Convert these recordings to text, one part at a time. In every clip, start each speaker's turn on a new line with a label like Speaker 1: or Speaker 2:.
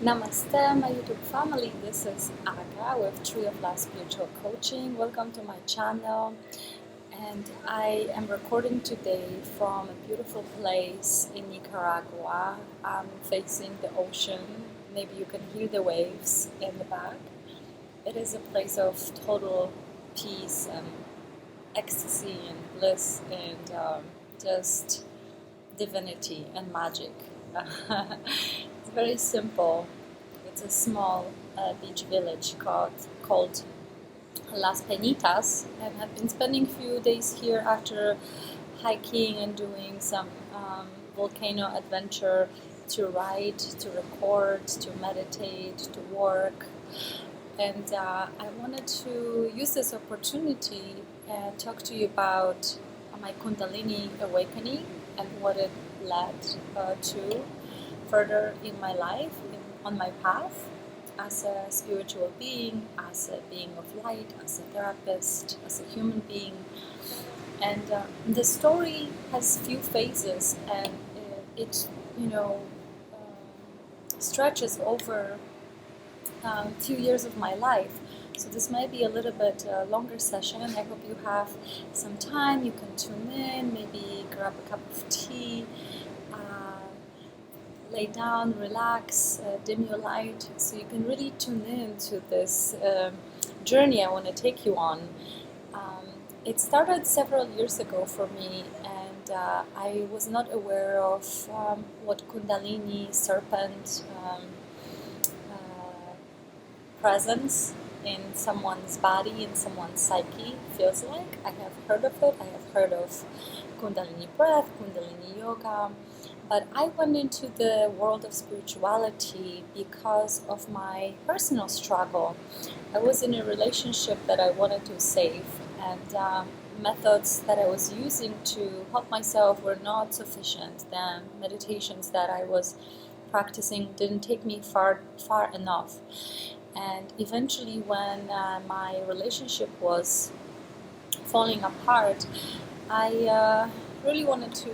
Speaker 1: Namaste, my YouTube family. This is Aga with Tree of Life Spiritual Coaching. Welcome to my channel. And I am recording today from a beautiful place in Nicaragua. I'm facing the ocean. Maybe you can hear the waves in the back. It is a place of total peace and ecstasy and bliss and just divinity and magic. It's very simple. It's a small beach village called Las Penitas, and I've been spending a few days here after hiking and doing some volcano adventure, to write, to record, to meditate, to work. And I wanted to use this opportunity and talk to you about my Kundalini Awakening and what it led to further in my life, on my path as a spiritual being, as a being of light, as a therapist, as a human being. And the story has few phases, and it stretches over a few years of my life. So this might be a little bit longer session. I hope you have some time. You can tune in, maybe grab a cup of tea, lay down, relax, dim your light, so you can really tune in to this journey I want to take you on. It started several years ago for me, and I was not aware of what Kundalini, serpent, presence in someone's body, in someone's psyche feels like. I have heard of it. I have heard of Kundalini breath, Kundalini Yoga, but I went into the world of spirituality because of my personal struggle. I was in a relationship that I wanted to save, and methods that I was using to help myself were not sufficient. The meditations that I was practicing didn't take me far enough. And eventually, when my relationship was falling apart, I really wanted to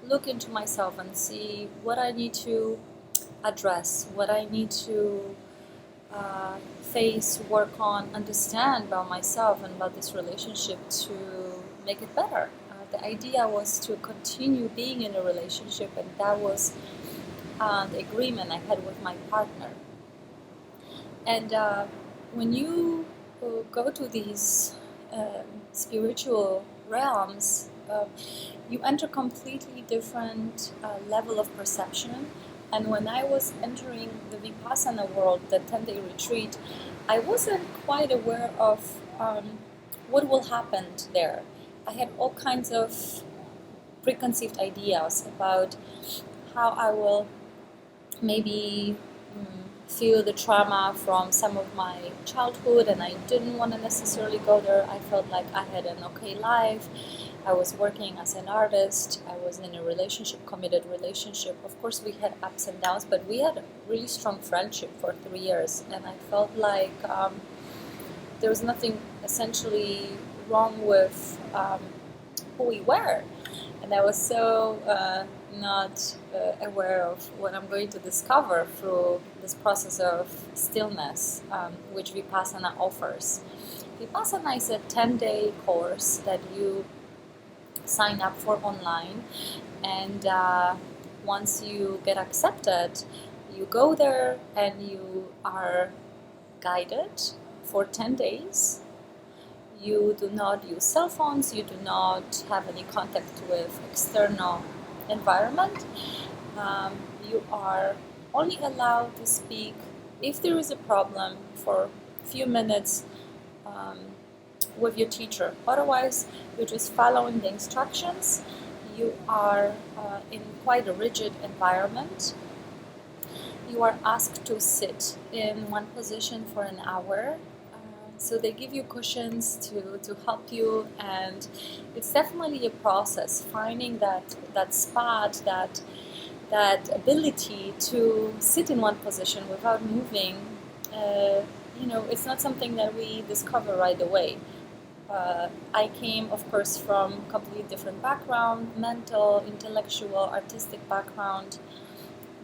Speaker 1: look into myself and see what I need to address, what I need to face, work on, understand about myself and about this relationship to make it better. The idea was to continue being in a relationship, and that was the agreement I had with my partner. And when you go to these spiritual realms, you enter completely different level of perception. And when I was entering the vipassana world, the 10-day retreat, I wasn't quite aware of what will happen there. I had all kinds of preconceived ideas about how I will maybe feel the trauma from some of my childhood, and I didn't want to necessarily go there. I felt like I had an okay life. I was working as an artist. I was in a relationship, committed relationship. Of course, we had ups and downs, but we had a really strong friendship for 3 years, and I felt like there was nothing essentially wrong with who we were. And I was so not aware of what I'm going to discover through this process of stillness, which Vipassana offers. Vipassana is a 10-day course that you sign up for online, and once you get accepted, you go there and you are guided for 10 days. You do not use cell phones, you do not have any contact with external environment. You are only allowed to speak if there is a problem for a few minutes with your teacher. Otherwise, you're just following the instructions. You are in quite a rigid environment. You are asked to sit in one position for an hour. So they give you cushions to help you, and it's definitely a process, finding that spot, that ability to sit in one position without moving. It's not something that we discover right away. I came, of course, from a completely different background, mental, intellectual, artistic background,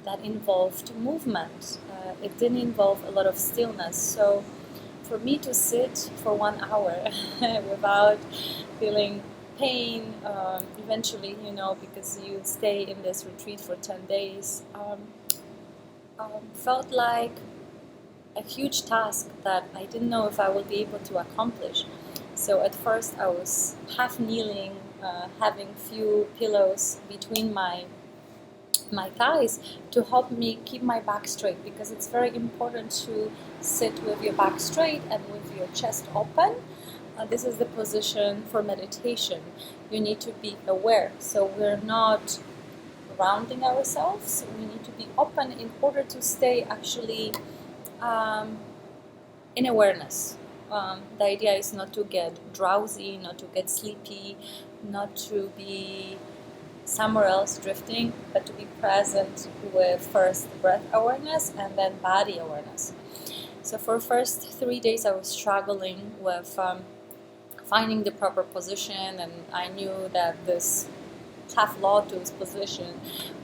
Speaker 1: that involved movement. It didn't involve a lot of stillness. So for me to sit for 1 hour without feeling pain, eventually, because you stay in this retreat for 10 days, felt like a huge task that I didn't know if I would be able to accomplish. So at first I was half kneeling, having few pillows between my thighs to help me keep my back straight, because it's very important to sit with your back straight and with your chest open. This is the position for meditation. You need to be aware. So we're not rounding ourselves. We need to be open in order to stay actually in awareness. The idea is not to get drowsy, not to get sleepy, not to be somewhere else drifting, but to be present with first breath awareness and then body awareness. So for first 3 days I was struggling with finding the proper position, and I knew that this half lotus position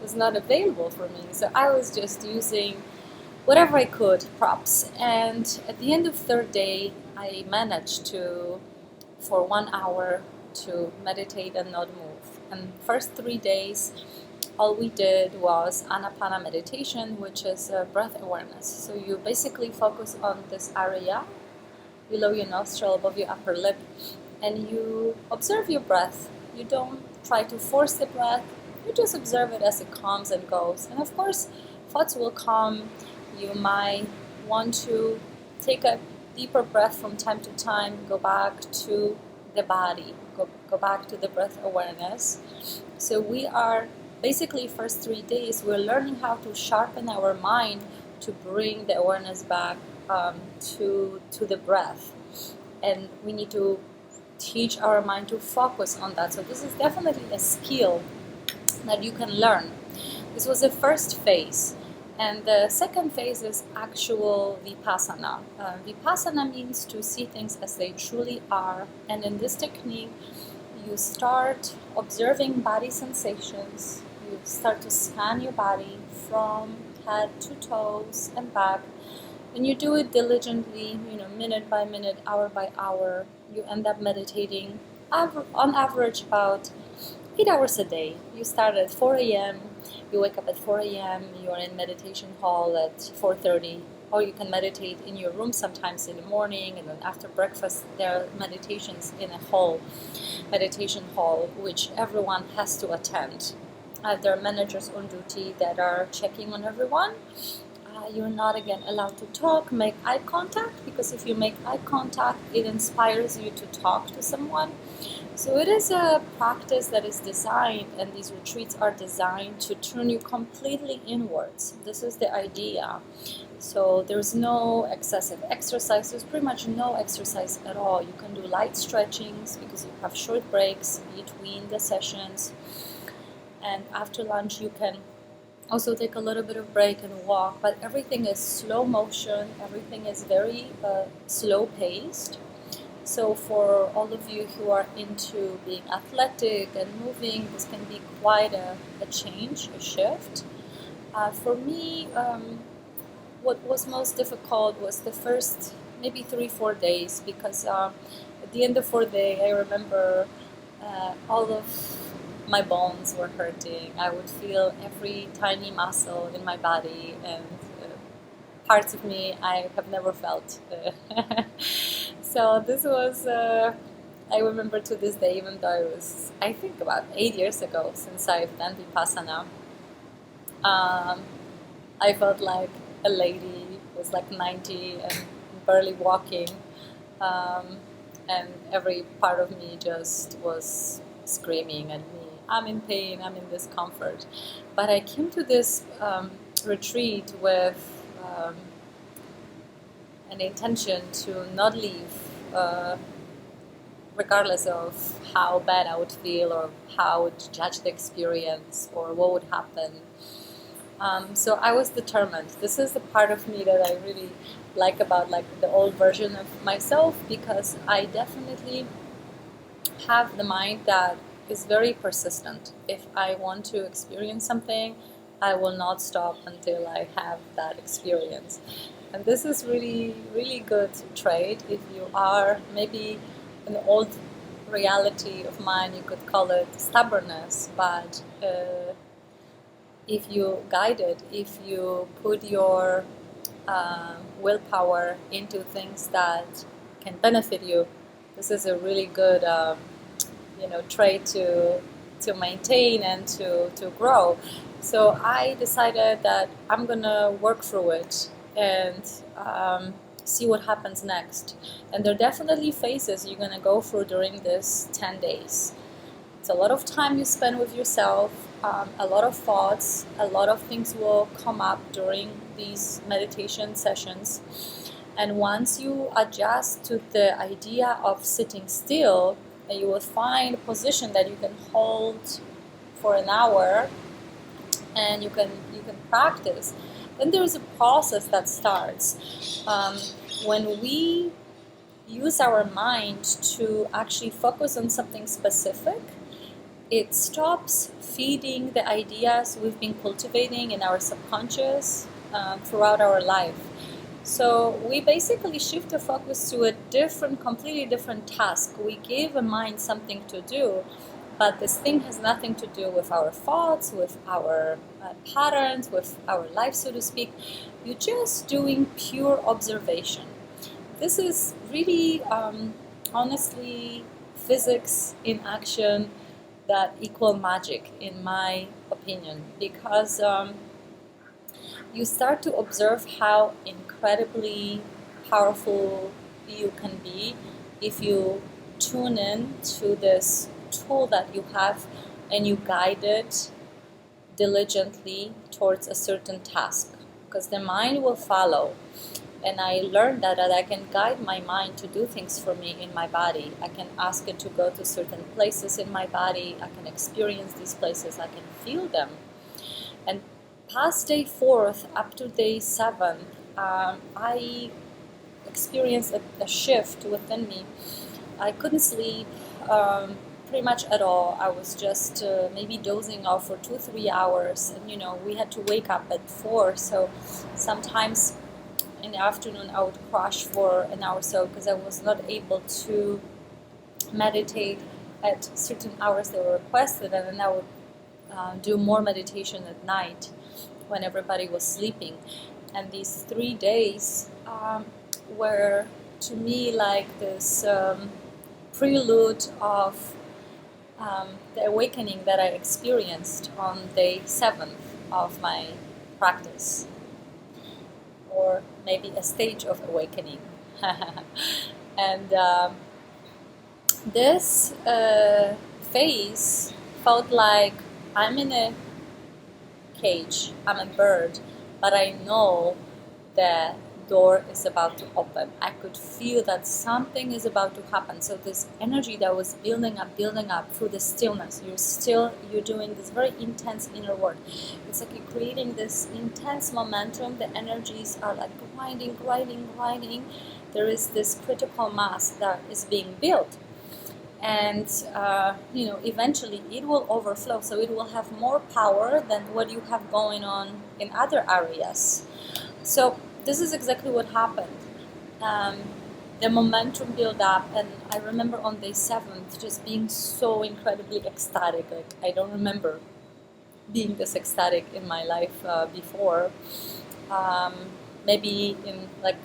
Speaker 1: was not available for me. So I was just using whatever I could, props. And at the end of third day, I managed to, for 1 hour, to meditate and not move. And first 3 days, all we did was Anapana meditation, which is breath awareness. So you basically focus on this area below your nostril, above your upper lip, and you observe your breath. You don't try to force the breath, you just observe it as it comes and goes. And of course, thoughts will come. You might want to take a deeper breath from time to time, go back to the body, go back to the breath awareness. So we are basically, first 3 days, we're learning how to sharpen our mind to bring the awareness back to the breath. And we need to teach our mind to focus on that. So this is definitely a skill that you can learn. This was the first phase. And the second phase is actual vipassana. Vipassana means to see things as they truly are. And in this technique, you start observing body sensations. You start to scan your body from head to toes and back. When you do it diligently, minute by minute, hour by hour, you end up meditating on average about 8 hours a day. You start at 4 a.m., you wake up at 4 a.m., you are in meditation hall at 4:30, or you can meditate in your room sometimes in the morning, and then after breakfast there are meditations in a meditation hall, which everyone has to attend. There are managers on duty that are checking on everyone. You're not again allowed to talk, make eye contact, because if you make eye contact, it inspires you to talk to someone. So it is a practice that is designed, and these retreats are designed to turn you completely inwards. This is the idea. So there's no excessive exercise. There's pretty much no exercise at all. You can do light stretchings because you have short breaks between the sessions. And after lunch, you can also take a little bit of break and walk, but everything is slow motion, everything is very slow paced. So for all of you who are into being athletic and moving, this can be quite a change, a shift. For me, what was most difficult was the first maybe 3-4 days, because at the end of 4th day, I remember all of my bones were hurting. I would feel every tiny muscle in my body, and parts of me I have never felt. So this was, I remember to this day, even though it was, I think, about 8 years ago since I've done Vipassana, I felt like a lady who was like 90 and barely walking, and every part of me just was screaming at me, I'm in pain, I'm in discomfort. But I came to this retreat with an intention to not leave, regardless of how bad I would feel or how I would judge the experience or what would happen. So I was determined. This is the part of me that I really like about the old version of myself, because I definitely have the mind that is very persistent. If I want to experience something, I will not stop until I have that experience. And this is really, really good trait. If you are maybe an old reality of mine, you could call it stubbornness, but if you guide it, if you put your willpower into things that can benefit you, this is a really good trait to maintain and to grow. So I decided that I'm gonna work through it and see what happens next. And there are definitely phases you're gonna go through during this 10 days. It's a lot of time you spend with yourself, a lot of thoughts, a lot of things will come up during these meditation sessions. And once you adjust to the idea of sitting still, you will find a position that you can hold for an hour and you can practice. Then there is a process that starts. When we use our mind to actually focus on something specific, it stops feeding the ideas we've been cultivating in our subconscious throughout our life. So we basically shift the focus to a completely different task. We give a mind something to do, but this thing has nothing to do with our thoughts, with our patterns, with our life, so to speak. You're just doing pure observation. This is really, honestly, physics in action that equal magic, in my opinion, because you start to observe how incredibly powerful you can be if you tune in to this tool that you have and you guide it diligently towards a certain task, because the mind will follow. And I learned that I can guide my mind to do things for me in my body. I can ask it to go to certain places in my body. I can experience these places. I can feel them. And past day 4th up to day 7, I experienced a shift within me. I couldn't sleep pretty much at all. I was just maybe dozing off for 2-3 hours. And we had to wake up at 4, so sometimes in the afternoon I would crash for an hour or so because I was not able to meditate at certain hours that were requested, and then I would do more meditation at night when everybody was sleeping. And these 3 days were to me like this prelude of the awakening that I experienced on day 7th of my practice, or maybe a stage of awakening. And this phase felt like I'm in a cage, I'm a bird, but I know the door is about to open. I could feel that something is about to happen. So this energy that was building up through the stillness, you're doing this very intense inner work. It's like you're creating this intense momentum. The energies are like grinding. There is this critical mass that is being built. And eventually it will overflow, so it will have more power than what you have going on in other areas. So this is exactly what happened. The momentum built up, and I remember on day 7th just being so incredibly ecstatic. Like, I don't remember being this ecstatic in my life before. Maybe in like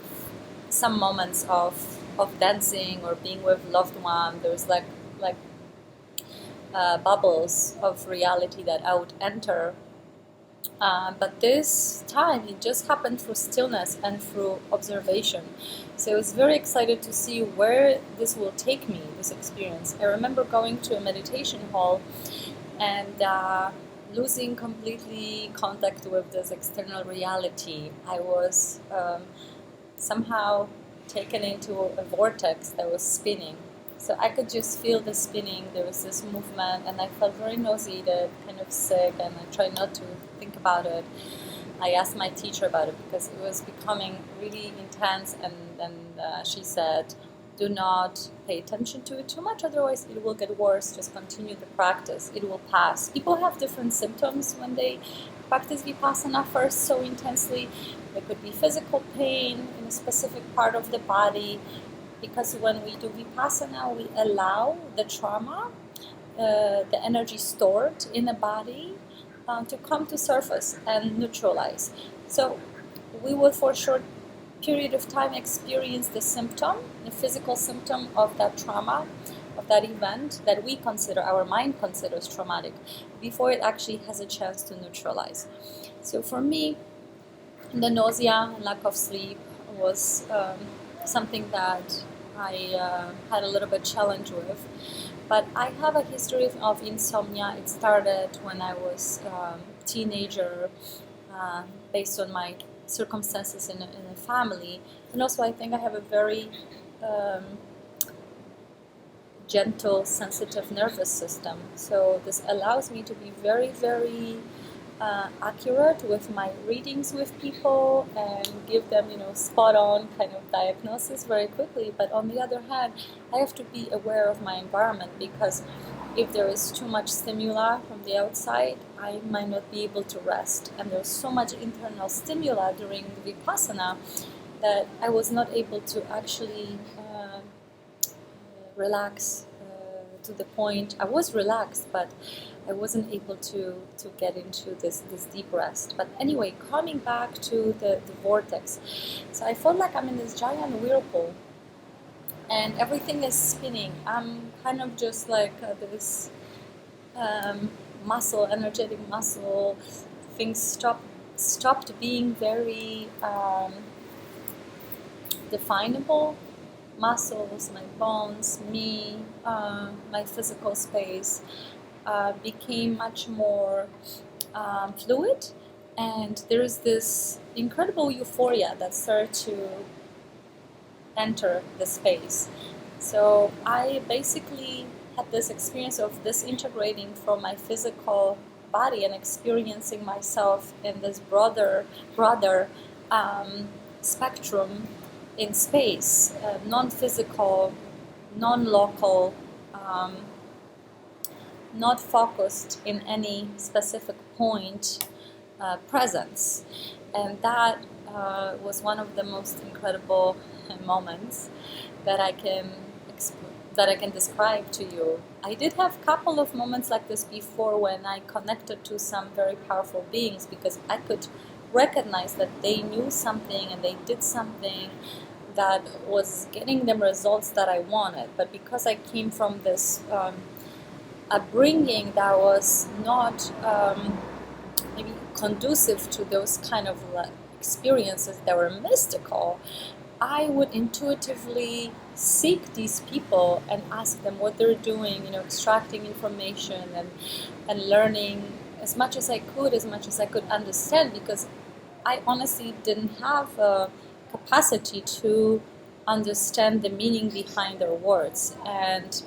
Speaker 1: some moments of dancing or being with loved one, there's like bubbles of reality that I would enter. But this time it just happened through stillness and through observation. So I was very excited to see where this will take me, this experience. I remember going to a meditation hall and losing completely contact with this external reality. I was somehow taken into a vortex that was spinning. So I could just feel the spinning, there was this movement, and I felt very nauseated, kind of sick, and I tried not to think about it. I asked my teacher about it because it was becoming really intense, and then she said, do not pay attention to it too much, otherwise it will get worse. Just continue the practice, it will pass. People have different symptoms when they practice vipassana first so intensely. There could be physical pain in a specific part of the body, because when we do vipassana, we allow the trauma, the energy stored in the body, to come to surface and neutralize. So we will, for a short period of time, experience the symptom, the physical symptom of that trauma, of that event that we consider, our mind considers traumatic, before it actually has a chance to neutralize. So for me, the nausea and lack of sleep was something that I had a little bit challenge with. But I have a history of insomnia. It started when I was a teenager, based on my circumstances in a family. And also I think I have a very gentle, sensitive nervous system. So this allows me to be very, very accurate with my readings with people and give them, spot on kind of diagnosis very quickly. But on the other hand, I have to be aware of my environment, because if there is too much stimuli from the outside, I might not be able to rest. And there's so much internal stimuli during the vipassana that I was not able to actually relax to the point. I was relaxed, but I wasn't able to get into this deep rest. But anyway, coming back to the vortex. So I felt like I'm in this giant whirlpool and everything is spinning. I'm kind of just like this muscle, energetic muscle. Things stopped being very definable. Muscles, my bones, me, my physical space became much more fluid, and there is this incredible euphoria that started to enter the space. So I basically had this experience of disintegrating from my physical body and experiencing myself in this broader spectrum in space, non-physical, non-local, not focused in any specific point presence. And that was one of the most incredible moments that I can describe to you. I did have a couple of moments like this before when I connected to some very powerful beings, because I could recognize that they knew something and they did something that was getting them results that I wanted. But because I came from this upbringing that was not maybe conducive to those kind of experiences that were mystical, I would intuitively seek these people and ask them what they're doing, extracting information and learning as much as I could understand, because I honestly didn't have a capacity to understand the meaning behind their words. And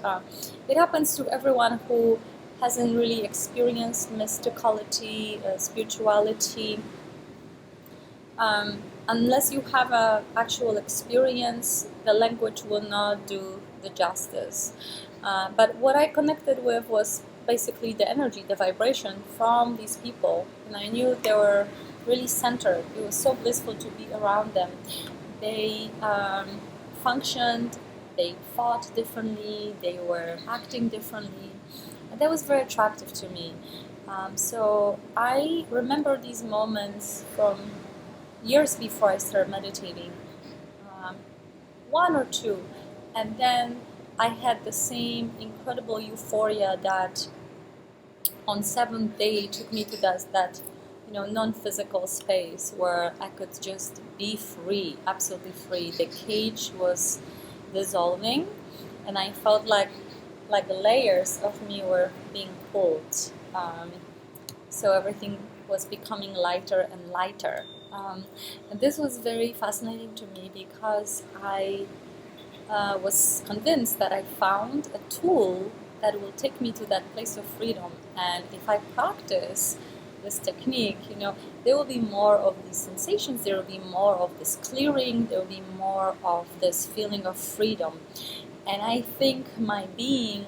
Speaker 1: it happens to everyone who hasn't really experienced mysticality, spirituality. Unless you have an actual experience, the language will not do the justice. But what I connected with was basically the energy, the vibration from these people. And I knew they were really centered. It was so blissful to be around them. They functioned, they thought differently, they were acting differently. And that was very attractive to me. So I remember these moments from years before I started meditating, one or two, and then I had the same incredible euphoria that on 7th day took me to that non-physical space where I could just be free, absolutely free. The cage was dissolving, and I felt like the layers of me were being pulled. So everything was becoming lighter and lighter. And this was very fascinating to me, because I was convinced that I found a tool that will take me to that place of freedom. And if I practice this technique, there will be more of these sensations, there will be more of this clearing, there will be more of this feeling of freedom. And I think my being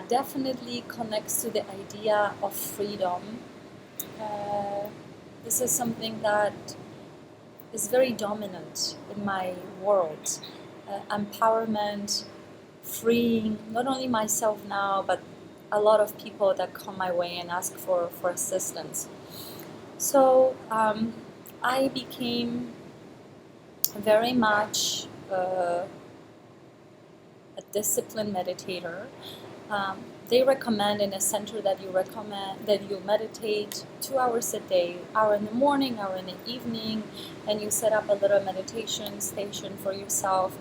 Speaker 1: definitely connects to the idea of freedom Uh, this is something that is very dominant in my world. Empowerment, freeing not only myself now, but a lot of people that come my way and ask for assistance. So I became very much a disciplined meditator. They recommend in a center that you meditate 2 hours a day, hour in the morning, hour in the evening, and you set up a little meditation station for yourself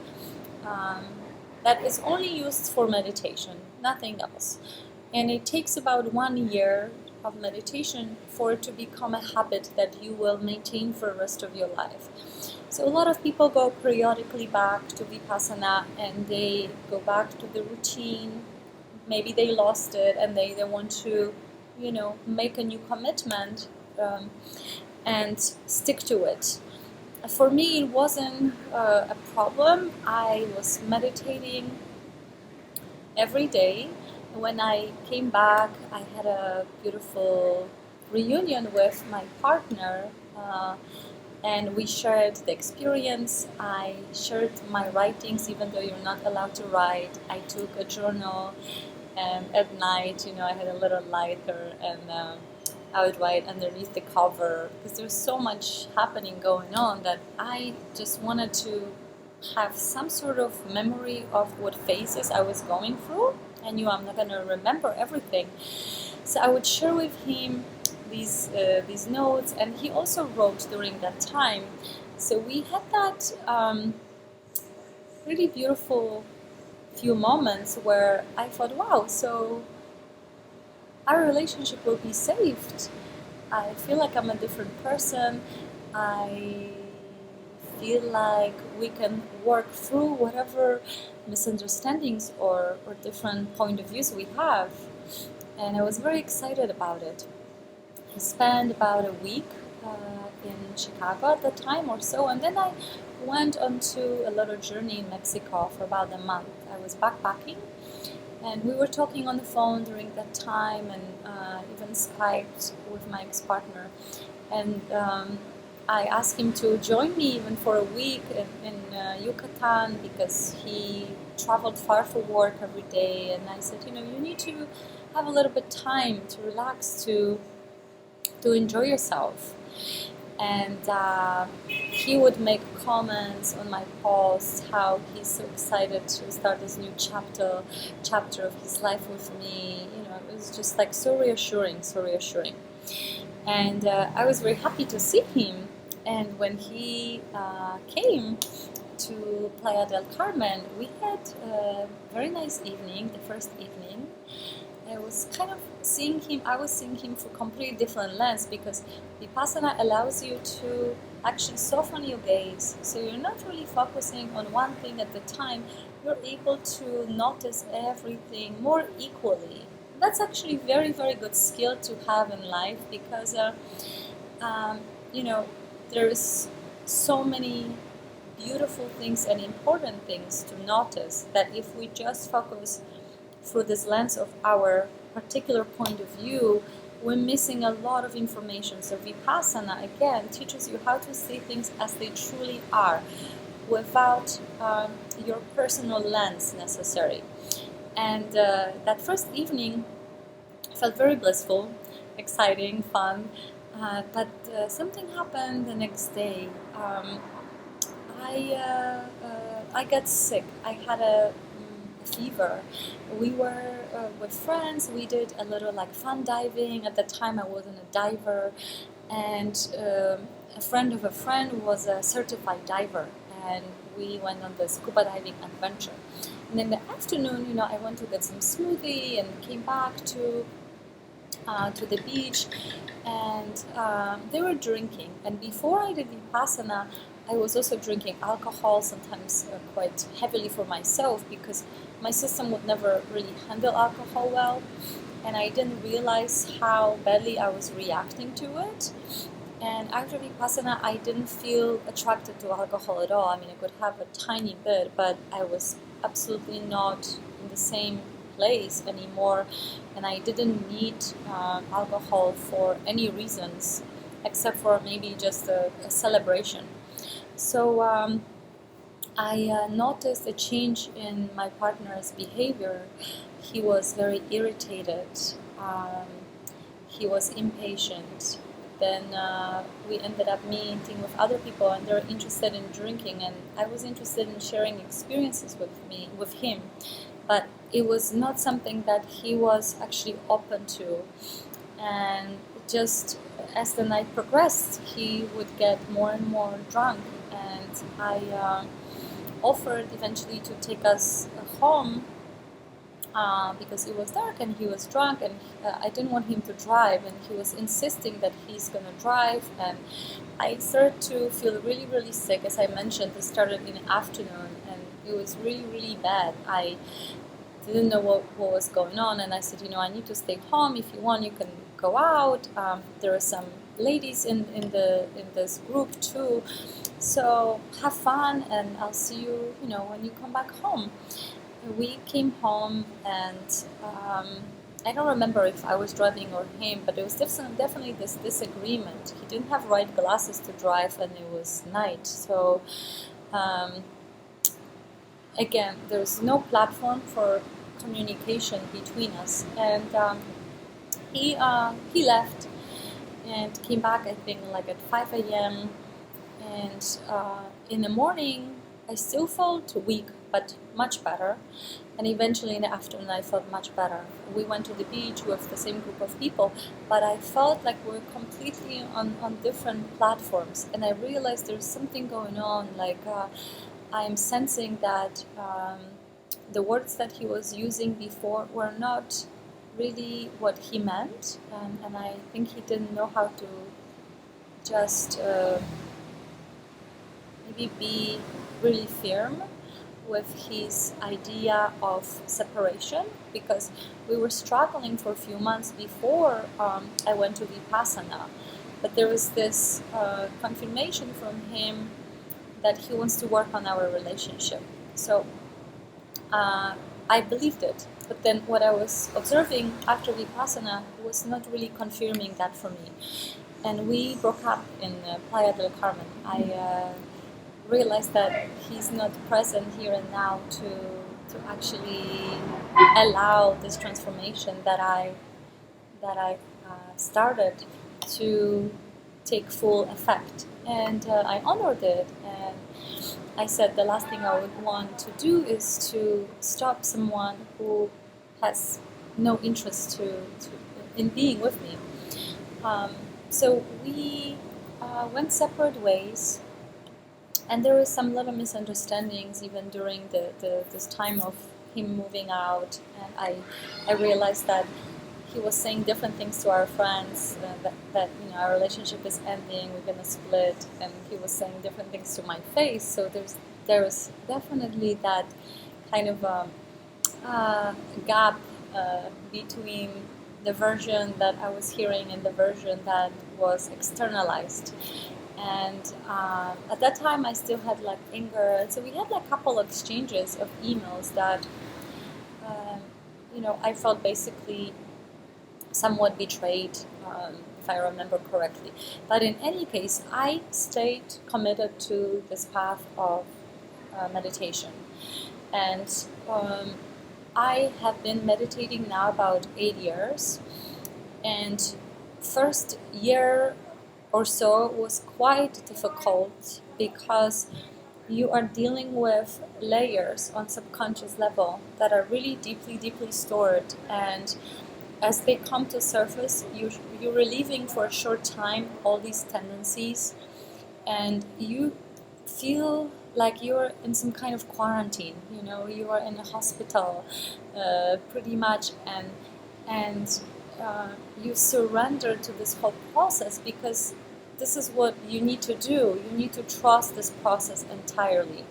Speaker 1: that is only used for meditation, nothing else. And it takes about 1 year of meditation for it to become a habit that you will maintain for the rest of your life. So a lot of people go periodically back to vipassana and they go back to the routine. Maybe they lost it and they want to, make a new commitment and stick to it. For me, it wasn't a problem. I was meditating every day. When I came back, I had a beautiful reunion with my partner, and we shared the experience. I shared my writings, even though you're not allowed to write. I took a journal, and at night, I had a little lighter, and I would write underneath the cover, because there's so much happening going on that I just wanted to have some sort of memory of what phases I was going through. I knew I'm not going to remember everything. So I would share with him these notes, and he also wrote during that time. So we had that really beautiful few moments where I thought, wow, so our relationship will be saved. I feel like I'm a different person. I feel like we can work through whatever misunderstandings or different point of views we have. And I was very excited about it. I spent about a week in Chicago at the time or so, and then I went on to a little journey in Mexico for about a month. I was backpacking, and we were talking on the phone during that time, and even Skyped with my ex-partner. And I asked him to join me even for a week in Yucatan, because he traveled far for work every day. And I said, you need to have a little bit time to relax, to enjoy yourself. And he would make comments on my posts, how he's so excited to start this new chapter of his life with me. It was just like so reassuring. And I was very happy to see him. And when he came to Playa del Carmen, we had a very nice evening, the first evening. I was seeing him for completely different lens, because vipassana allows you to actually soften your gaze. So you're not really focusing on one thing at the time. You're able to notice everything more equally. That's actually very, very good skill to have in life, because there's so many beautiful things and important things to notice, that if we just focus through this lens of our particular point of view, we're missing a lot of information. So Vipassana, again, teaches you how to see things as they truly are, without your personal lens necessary. And that first evening felt very blissful, exciting, fun, but something happened the next day. I got sick. I had a fever. We were with friends. We did a little fun diving. At the time, I wasn't a diver, and a friend of a friend was a certified diver, and we went on the scuba diving adventure. And in the afternoon, I went to get some smoothie and came back to the beach, and they were drinking. And before I did vipassana, I was also drinking alcohol, sometimes quite heavily for myself, because my system would never really handle alcohol well, and I didn't realize how badly I was reacting to it. And after vipassana, I didn't feel attracted to alcohol at all. I mean, I could have a tiny bit, but I was absolutely not in the same place anymore, and I didn't need alcohol for any reasons except for maybe just a celebration. So I noticed a change in my partner's behavior. He was very irritated. Um, he was impatient. Then we ended up meeting with other people, and they're interested in drinking, and I was interested in sharing experiences with him, but it was not something that he was actually open to. And just as the night progressed, he would get more and more drunk, and I offered eventually to take us home because it was dark and he was drunk, and I didn't want him to drive, and he was insisting that he's going to drive. And I started to feel really, really sick. As I mentioned, this started in the afternoon, and it was really, really bad. I didn't know what was going on, and I said, I need to stay home. If you want, you can go out. There are some ladies in this group too, so have fun, and I'll see you, when you come back home. We came home, and I don't remember if I was driving or him, but it was definitely this disagreement. He didn't have right glasses to drive, and it was night. So again, there's no platform for communication between us, and he left and came back, I think, like at 5 a.m. And in the morning, I still felt weak, but much better. And eventually in the afternoon, I felt much better. We went to the beach with the same group of people, but I felt like we're completely on different platforms. And I realized there's something going on, like I'm sensing that the words that he was using before were not really what he meant. And I think he didn't know how to just maybe be really firm with his idea of separation, because we were struggling for a few months before I went to vipassana. But there was this confirmation from him that he wants to work on our relationship. So I believed it. But then what I was observing after vipassana was not really confirming that for me. And we broke up in Playa del Carmen. I realized that he's not present here and now to actually allow this transformation that I started to take full effect. And I honored it, and I said the last thing I would want to do is to stop someone who has no interest in being with me. So we went separate ways. And there were some little misunderstandings even during this time of him moving out. And I realized that he was saying different things to our friends, that our relationship is ending, we're going to split. And he was saying different things to my face. So there was definitely that kind of gap between the version that I was hearing and the version that was externalized. And at that time I still had like anger, and so we had like a couple of exchanges of emails that I felt basically somewhat betrayed, if I remember correctly. But in any case, I stayed committed to this path of meditation, and I have been meditating now about 8 years, and first year or so was quite difficult because you are dealing with layers on subconscious level that are really deeply, deeply stored, and as they come to surface, you're relieving for a short time all these tendencies, and you feel like you're in some kind of quarantine. You are in a hospital, pretty much, and you surrender to this whole process, because this is what you need to do. You need to trust this process entirely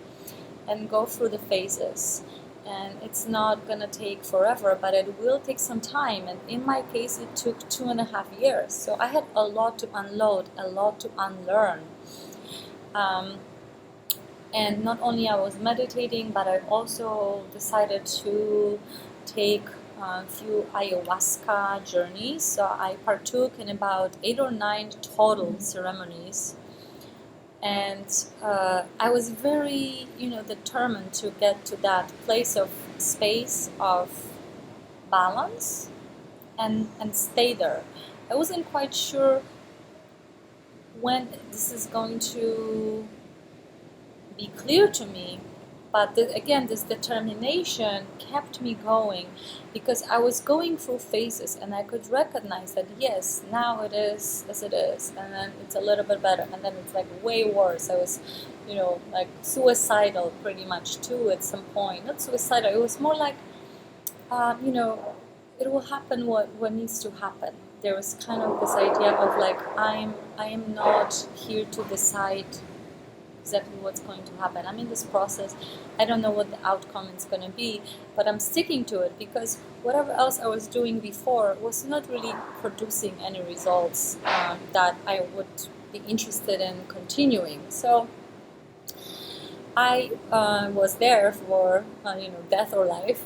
Speaker 1: and go through the phases. And it's not going to take forever, but it will take some time. And in my case, it took 2.5 years. So I had a lot to unload, a lot to unlearn. And not only I was meditating, but I also decided to take a few ayahuasca journeys. So I partook in about 8 or 9 total ceremonies, and I was very, determined to get to that place of space of balance and stay there. I wasn't quite sure when this is going to be clear to me, but again, this determination kept me going, because I was going through phases and I could recognize that yes, now it is as it is, and then it's a little bit better, and then it's like way worse. I was, like suicidal pretty much too at some point. Not suicidal, it was more like, it will happen what needs to happen. There was kind of this idea of like, I am not here to decide exactly what's going to happen. I'm in this process. I don't know what the outcome is going to be, but I'm sticking to it, because whatever else I was doing before was not really producing any results that I would be interested in continuing. So I was there for death or life,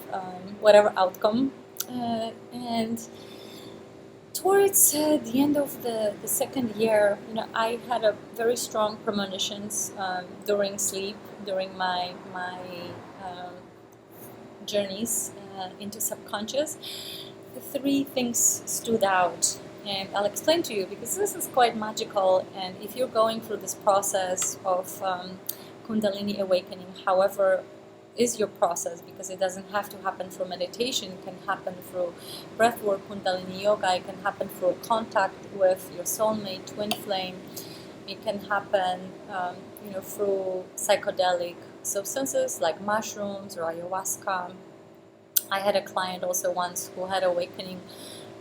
Speaker 1: whatever outcome, and towards the end of the second year, I had a very strong premonitions during sleep, during my journeys into subconscious. The 3 things stood out, and I'll explain to you, because this is quite magical. And if you're going through this process of Kundalini Awakening, however is your process, because it doesn't have to happen through meditation. It can happen through breathwork, Kundalini Yoga. It can happen through contact with your soulmate, twin flame. It can happen, through psychedelic substances like mushrooms or ayahuasca. I had a client also once who had awakening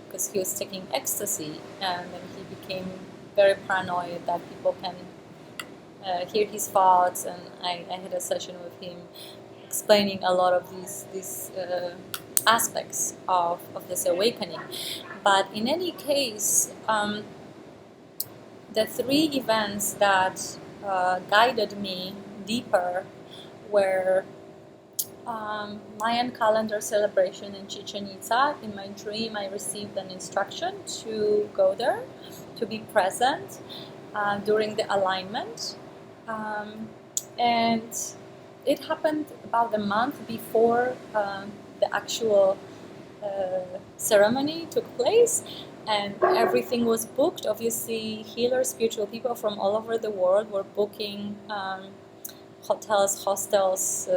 Speaker 1: because he was taking ecstasy, and then he became very paranoid that people can hear his thoughts, and I had a session with him explaining a lot of these aspects of this awakening. But in any case, the 3 events that guided me deeper were Mayan calendar celebration in Chichen Itza. In my dream, I received an instruction to go there, to be present during the alignment, and it happened about a month before the actual ceremony took place, and everything was booked. Obviously, healers, spiritual people from all over the world were booking hotels, hostels,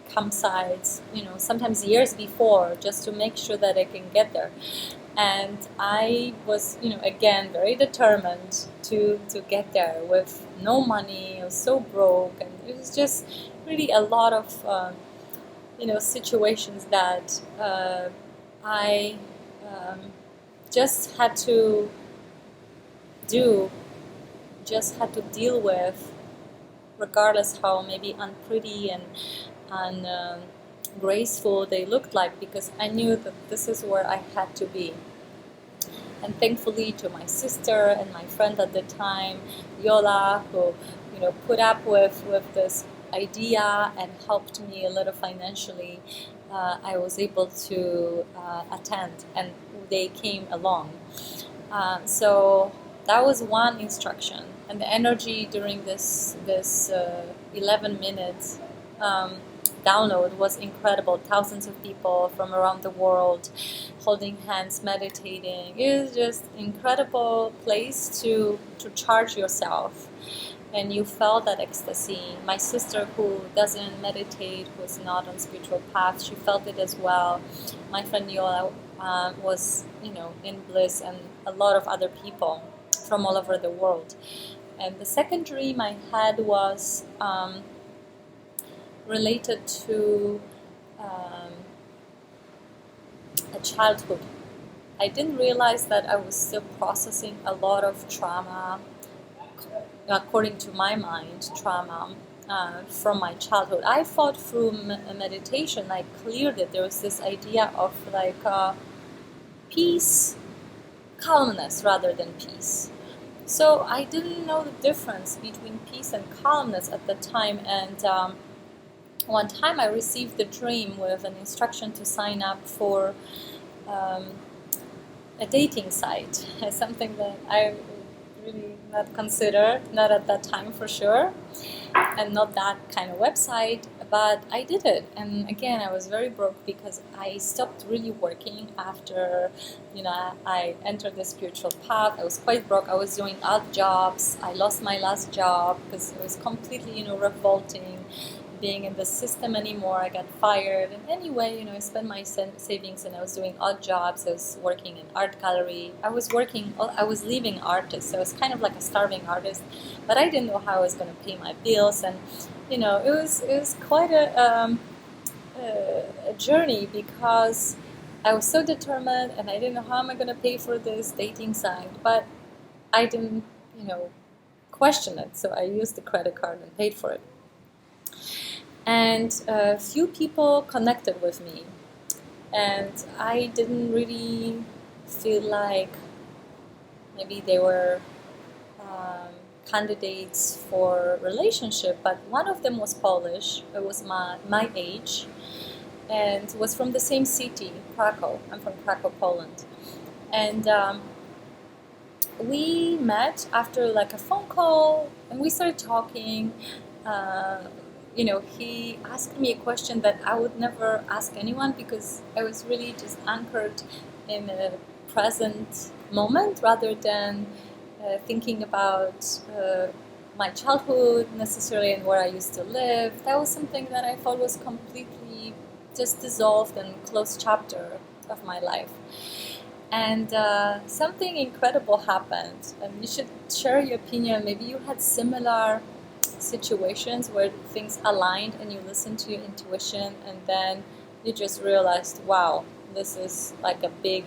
Speaker 1: campsites, sometimes years before, just to make sure that I can get there. And I was, again, very determined to get there with no money. I was so broke, and it was just really a lot of, situations that I just had to deal with, regardless how maybe unpretty and graceful they looked like, because I knew that this is where I had to be. And thankfully to my sister and my friend at the time, Yola, who put up with this idea and helped me a little financially, I was able to attend, and they came along. So that was one instruction, and the energy during this 11 minutes download was incredible. Thousands of people from around the world holding hands, meditating. It was just incredible place to charge yourself, and you felt that ecstasy. My sister, who doesn't meditate, who's not on spiritual path, she felt it as well. My friend Yola was in bliss, and a lot of other people from all over the world. And the second dream I had was related to a childhood. I didn't realize that I was still processing a lot of trauma, according to my mind, trauma from my childhood. I thought through meditation I cleared it. There was this idea of like peace, calmness rather than peace. So I didn't know the difference between peace and calmness at the time, and one time I received the dream with an instruction to sign up for a dating site, something that I really not considered, not at that time for sure, and not that kind of website, but I did it. And again, I was very broke because I stopped really working after, I entered the spiritual path. I was quite broke. I was doing odd jobs. I lost my last job because it was completely, revolting being in the system anymore. I got fired, and anyway, I spent my savings, and I was doing odd jobs. I was working in art gallery. I was leaving artists, so I was kind of like a starving artist, but I didn't know how I was going to pay my bills, and it was quite a journey, because I was so determined, and I didn't know how am I going to pay for this dating site, but I didn't question it, so I used the credit card and paid for it. And a few people connected with me, and I didn't really feel like maybe they were candidates for relationship, but one of them was Polish. It was my age, and was from the same city, Krakow. I'm from Krakow, Poland, and we met after like a phone call, and we started talking. He asked me a question that I would never ask anyone, because I was really just anchored in a present moment rather than thinking about my childhood necessarily and where I used to live. That was something that I thought was completely just dissolved and closed chapter of my life. And something incredible happened, and you should share your opinion. Maybe you had similar situations where things aligned and you listened to your intuition, and then you just realized, wow, this is like a big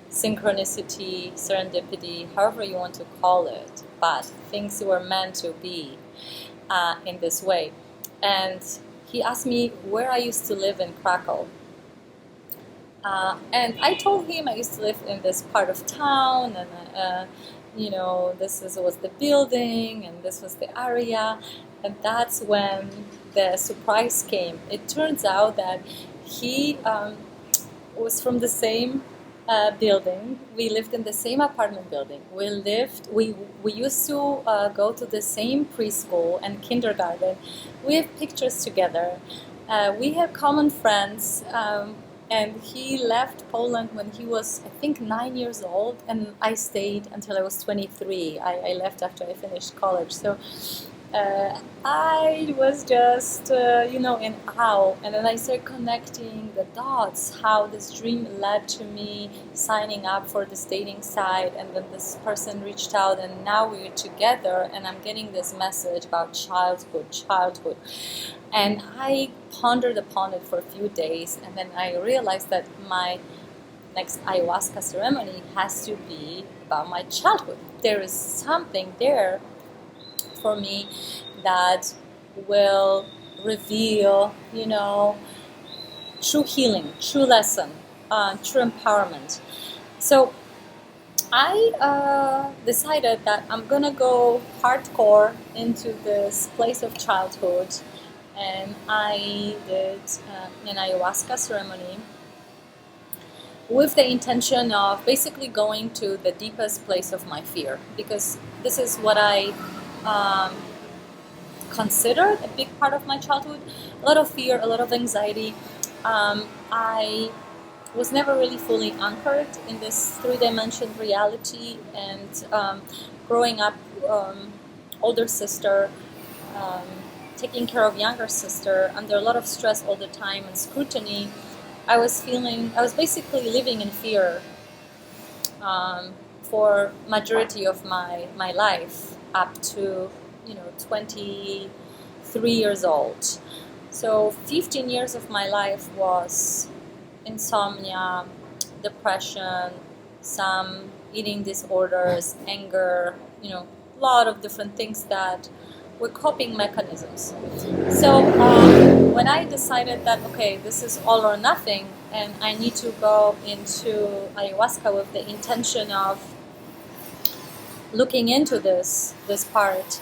Speaker 1: synchronicity, serendipity, however you want to call it, but things were meant to be in this way. And he asked me where I used to live in Krakow. And I told him I used to live in this part of town, and this was the building, and this was the area. And that's when the surprise came. It turns out that he was from the same building. We lived in the same apartment building. We used to go to the same preschool and kindergarten. We have pictures together. We have common friends. And he left Poland when he was, I think, 9 years old, and I stayed until I was 23. I left after I finished college. So I was just, in awe. And then I started connecting the dots, how this dream led to me signing up for this dating site. And then this person reached out, and now we're together, and I'm getting this message about childhood. And I pondered upon it for a few days, and then I realized that my next ayahuasca ceremony has to be about my childhood. There is something there for me that will reveal, true healing, true lesson, true empowerment. So I decided that I'm gonna go hardcore into this place of childhood. And I did an ayahuasca ceremony with the intention of basically going to the deepest place of my fear, because this is what I considered a big part of my childhood. A lot of fear, a lot of anxiety. I was never really fully anchored in this three-dimensional reality, and growing up, older sister, taking care of younger sister under a lot of stress all the time and scrutiny, I was basically living in fear for majority of my life up to 23 years old. So 15 years of my life was insomnia, depression, some eating disorders, anger, a lot of different things that were coping mechanisms. So when I decided that, okay, this is all or nothing, and I need to go into ayahuasca with the intention of looking into this part,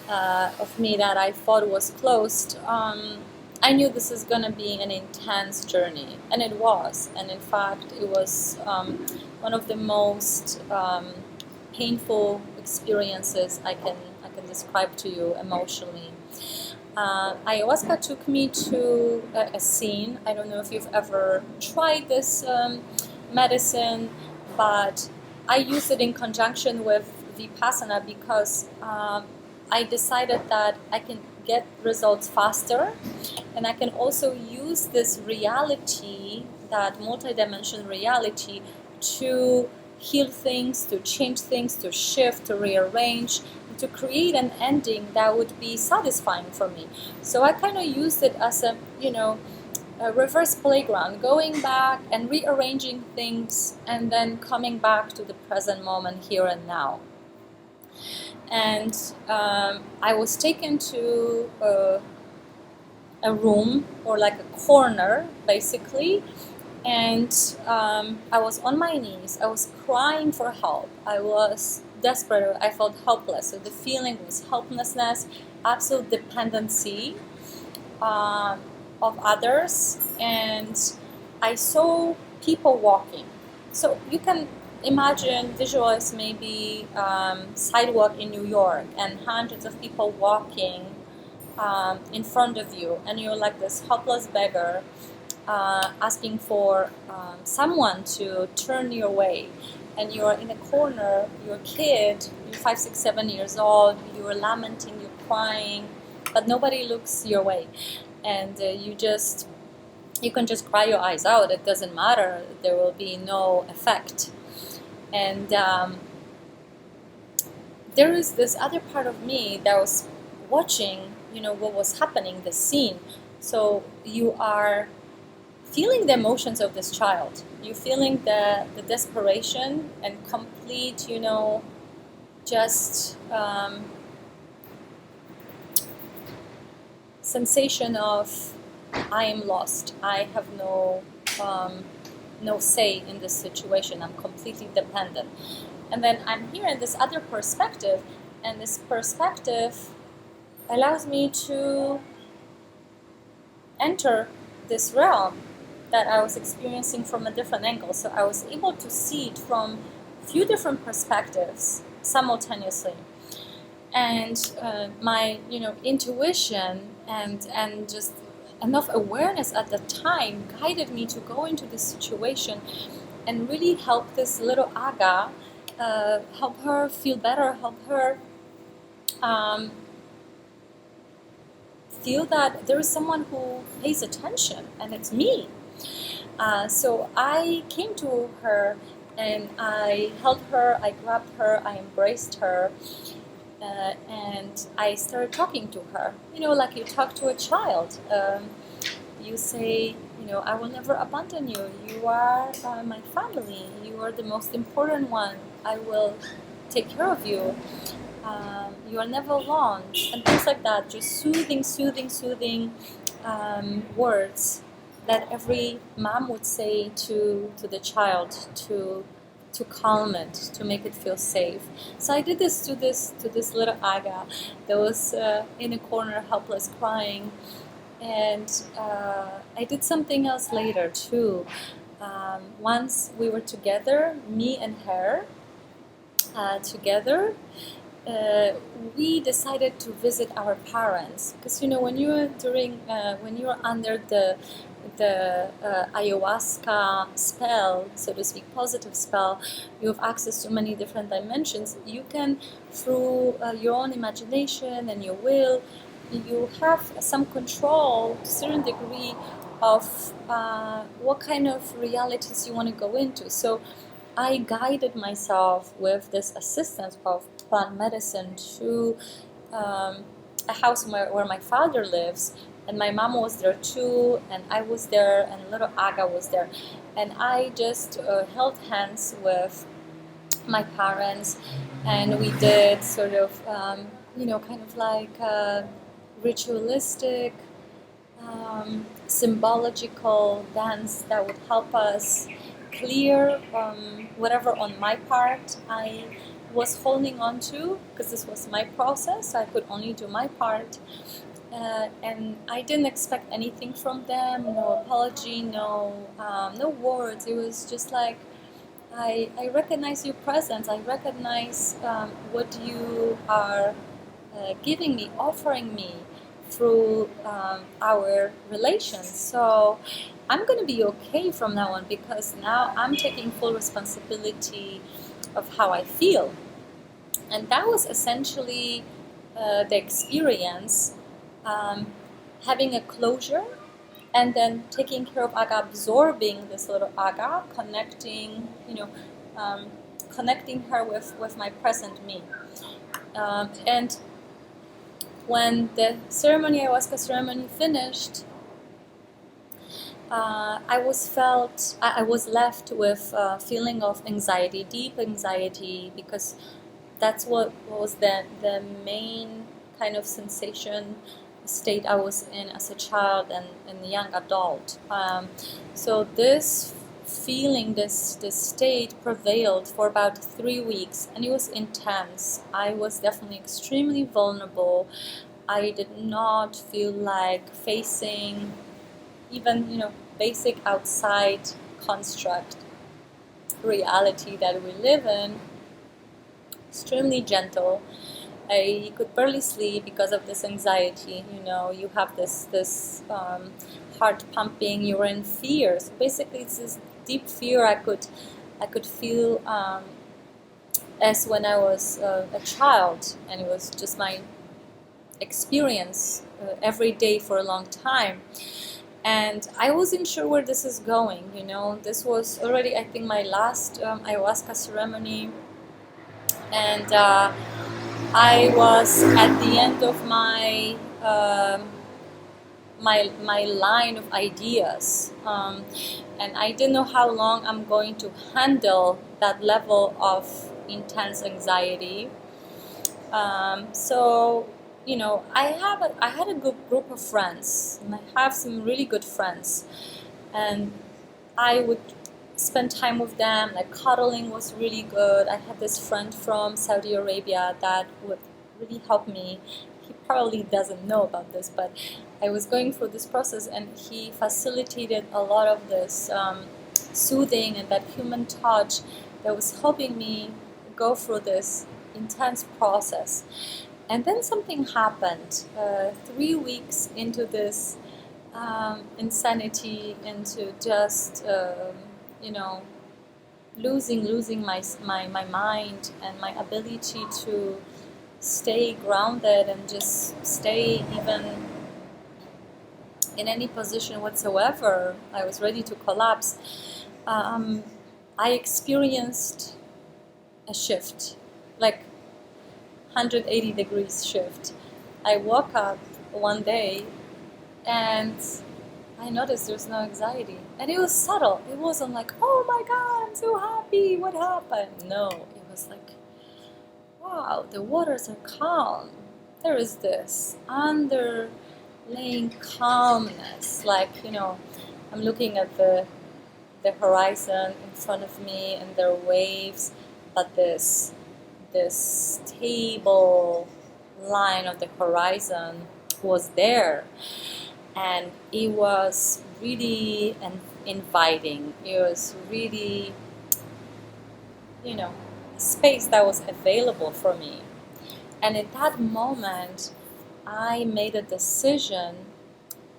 Speaker 1: of me that I thought was closed, I knew this is going to be an intense journey, and it was. And in fact, it was one of the most painful experiences I can describe to you emotionally. Ayahuasca took me to a scene. I don't know if you've ever tried this medicine, but I use it in conjunction with vipassana because I decided that I can get results faster, and I can also use this reality, that multidimensional reality, to heal things, to change things, to shift, to rearrange, to create an ending that would be satisfying for me. So I kind of used it as a reverse playground, going back and rearranging things and then coming back to the present moment, here and now. And I was taken to a room, or like a corner basically, and I was on my knees. I was crying for help. I was desperate. I felt helpless. So the feeling was helplessness, absolute dependency of others, and I saw people walking. So you can imagine, visualize maybe sidewalk in New York and hundreds of people walking in front of you, and you're like this helpless beggar asking for someone to turn your way, and you're in a corner, you're a kid, you're 5, 6, 7 years old, you're lamenting, you're crying, but nobody looks your way, and you can just cry your eyes out. It doesn't matter, there will be no effect. And there is this other part of me that was watching, what was happening, the scene. So you are feeling the emotions of this child. You're feeling the desperation and complete, just sensation of, I am lost. I have no say in this situation. I'm completely dependent. And then I'm here in this other perspective, and this perspective allows me to enter this realm that I was experiencing from a different angle. So I was able to see it from a few different perspectives simultaneously. And my intuition and just enough awareness at the time guided me to go into this situation and really help this little Aga, help her feel better, help her feel that there is someone who pays attention, and it's me. So I came to her and I held her, I grabbed her, I embraced her, and I started talking to her. Like you talk to a child. You say, I will never abandon you. You are my family. You are the most important one. I will take care of you. You are never alone, and things like that. Just soothing words that every mom would say to the child to calm it, to make it feel safe. So I did this to this little Aga that was in a corner, helpless, crying. And I did something else later too. Once we were together, me and her together. We decided to visit our parents, because when you're under the ayahuasca spell, so to speak, positive spell, you have access to many different dimensions. You can, through your own imagination and your will, you have some control to a certain degree of what kind of realities you want to go into. So I guided myself with this assistance of plant medicine to a house where my father lives, and my mom was there too, and I was there, and little Aga was there, and I just held hands with my parents, and we did sort of kind of like ritualistic, symbological dance that would help us clear whatever on my part I was holding on to, because this was my process. I could only do my part. And I didn't expect anything from them, no apology, no words. It was just like, I recognize your presence. I recognize what you are giving me, offering me through our relations. So I'm going to be okay from now on, because now I'm taking full responsibility of how I feel. And that was essentially the experience, having a closure, and then taking care of Aga, absorbing this little Aga, connecting, connecting her with my present me. And when the ayahuasca ceremony finished, I was left with a feeling of anxiety, deep anxiety, because that's what was the main kind of sensation state I was in as a child and young adult. So this feeling, this state prevailed for about 3 weeks, and it was intense. I was definitely extremely vulnerable. I did not feel like facing even basic outside construct reality that we live in. Extremely gentle. I could barely sleep because of this anxiety. You have this heart pumping. You're in fear. So basically, it's this deep fear I could feel as when I was a child, and it was just my experience every day for a long time. And I wasn't sure where this is going. This was already, I think, my last ayahuasca ceremony, and I was at the end of my my line of ideas, and I didn't know how long I'm going to handle that level of intense anxiety. So I had a good group of friends, and I have some really good friends, and I would spend time with them. Like, cuddling was really good. I had this friend from Saudi Arabia that would really help me. He probably doesn't know about this, but I was going through this process, and he facilitated a lot of this soothing and that human touch that was helping me go through this intense process. And then something happened 3 weeks into this insanity, into just losing my mind and my ability to stay grounded and just stay even in any position whatsoever. I was ready to collapse. I experienced a shift, like 180 degrees shift. I woke up one day and I noticed there's no anxiety. And it was subtle. It wasn't like, oh my God, I'm so happy, what happened? No, it was like, wow, the waters are calm. There is this underlying calmness. Like, I'm looking at the horizon in front of me, and there are waves, but this stable line of the horizon was there, and it was really inviting. It was really, space that was available for me. And in that moment, I made a decision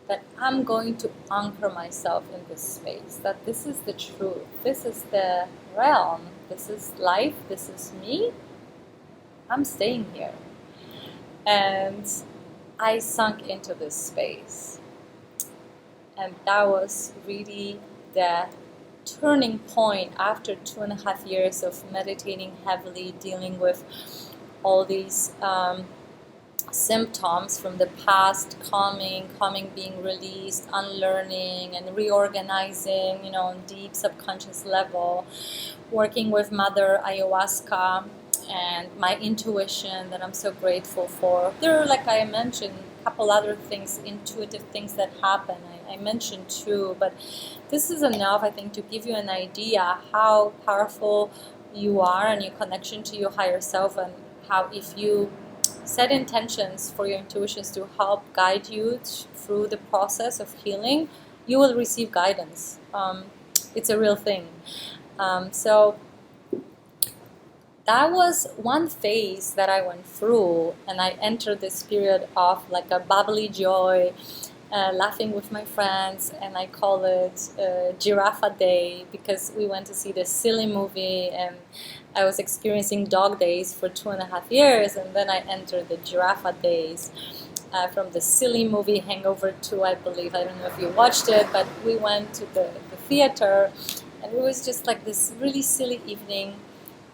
Speaker 1: that I'm going to anchor myself in this space, that this is the truth, this is the realm, this is life, this is me, I'm staying here. And I sunk into this space. And that was really the turning point after 2.5 years of meditating heavily, dealing with all these symptoms from the past, calming being released, unlearning and reorganizing, on deep subconscious level, working with Mother Ayahuasca and my intuition that I'm so grateful for. There are, like I mentioned, a couple other things, intuitive things that happen. I mentioned two, but this is enough, I think, to give you an idea how powerful you are and your connection to your higher self, and how if you set intentions for your intuitions to help guide you through the process of healing, you will receive guidance. It's a real thing. So that was one phase that I went through, and I entered this period of like a bubbly joy, laughing with my friends, and I call it Giraffe Day, because we went to see this silly movie, and I was experiencing dog days for 2.5 years, and then I entered the Giraffe Days from the silly movie Hangover 2, I believe. I don't know if you watched it, but we went to the theater, and it was just like this really silly evening.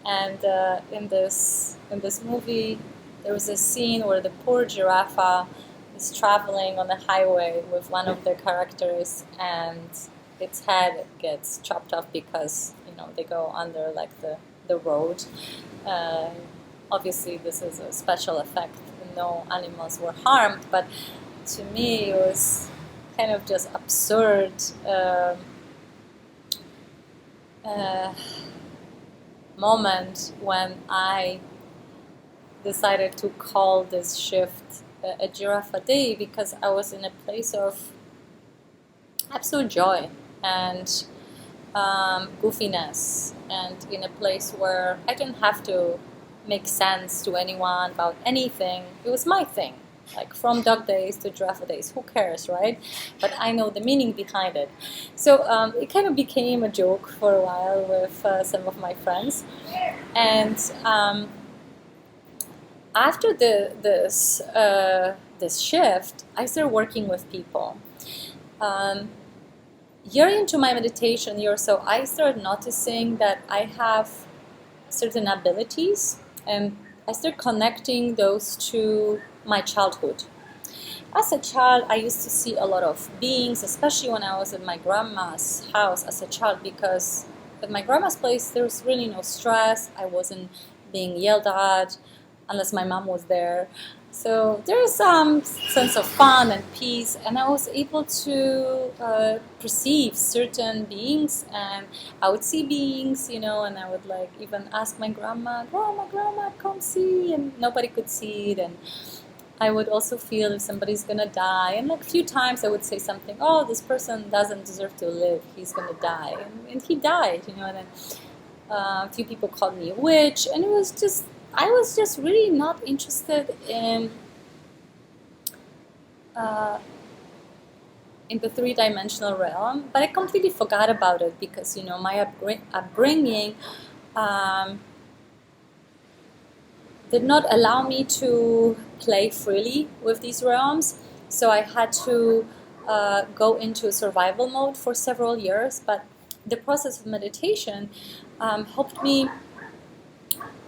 Speaker 1: And in this movie, there was a scene where the poor giraffe is traveling on the highway with one of the characters, and its head gets chopped off because they go under like the road. Obviously, this is a special effect. No animals were harmed, but to me, it was kind of just absurd. Moment when I decided to call this shift a Giraffe Day, because I was in a place of absolute joy and goofiness, and in a place where I didn't have to make sense to anyone about anything. It was my thing. Like from dog days to giraffe days, who cares, right? But I know the meaning behind it. So it kind of became a joke for a while with some of my friends. And after this shift, I started working with people. Year into my meditation, year or so, I started noticing that I have certain abilities, and I started connecting those to my childhood. As a child, I used to see a lot of beings, especially when I was at my grandma's house as a child, because at my grandma's place there was really no stress. I wasn't being yelled at unless my mom was there. So there was some sense of fun and peace, and I was able to perceive certain beings, and I would see beings, and I would like even ask my grandma, come see, and nobody could see it. And I would also feel if somebody's gonna die, and like a few times I would say something, oh, this person doesn't deserve to live, he's gonna die, and he died, and then a few people called me a witch, and I was just really not interested in the three-dimensional realm, but I completely forgot about it because my upbringing did not allow me to play freely with these realms, so I had to go into survival mode for several years. But the process of meditation helped me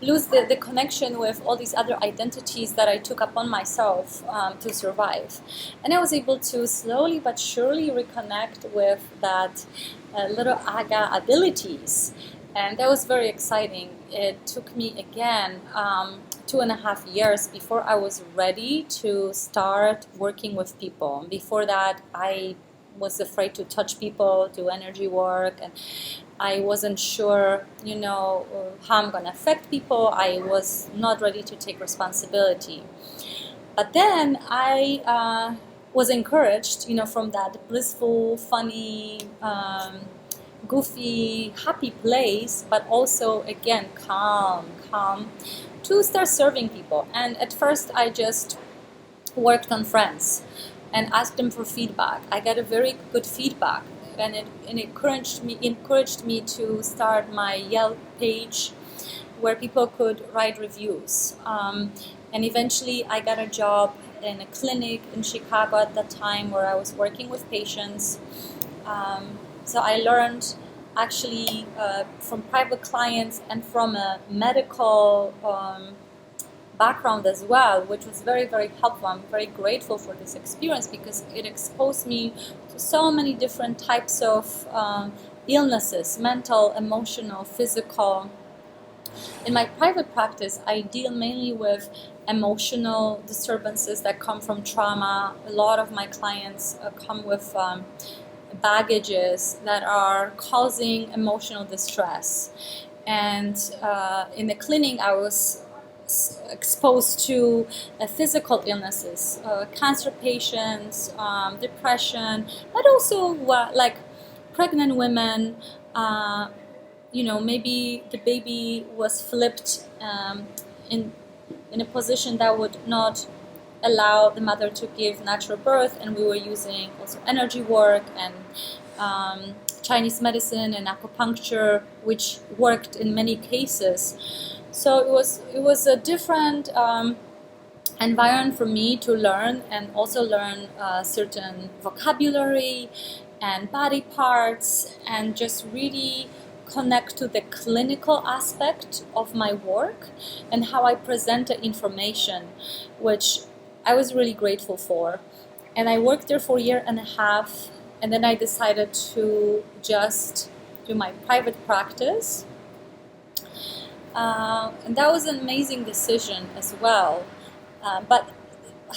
Speaker 1: lose the connection with all these other identities that I took upon myself to survive. And I was able to slowly but surely reconnect with that little aga abilities. And that was very exciting. It took me again 2.5 years before I was ready to start working with people. Before that, I was afraid to touch people, do energy work, and I wasn't sure, how I'm going to affect people. I was not ready to take responsibility. But then I was encouraged, from that blissful, funny, goofy, happy place, but also, again, calm, to start serving people. And at first, I just worked on friends and asked them for feedback. I got a very good feedback, and it encouraged me to start my Yelp page where people could write reviews. And eventually I got a job in a clinic in Chicago at that time where I was working with patients. So I learned actually from private clients and from a medical background as well, which was very, very helpful. I'm very grateful for this experience because it exposed me to so many different types of illnesses, mental, emotional, physical. In my private practice, I deal mainly with emotional disturbances that come from trauma. A lot of my clients come with baggages that are causing emotional distress. And in the clinic, I was exposed to physical illnesses, cancer patients, depression, but also like pregnant women. Maybe the baby was flipped in a position that would not allow the mother to give natural birth, and we were using also energy work and Chinese medicine and acupuncture, which worked in many cases. So it was a different environment for me to learn, and also learn certain vocabulary and body parts, and just really connect to the clinical aspect of my work and how I present the information, which I was really grateful for. And I worked there for a year and a half, and then I decided to just do my private practice. And that was an amazing decision as well. But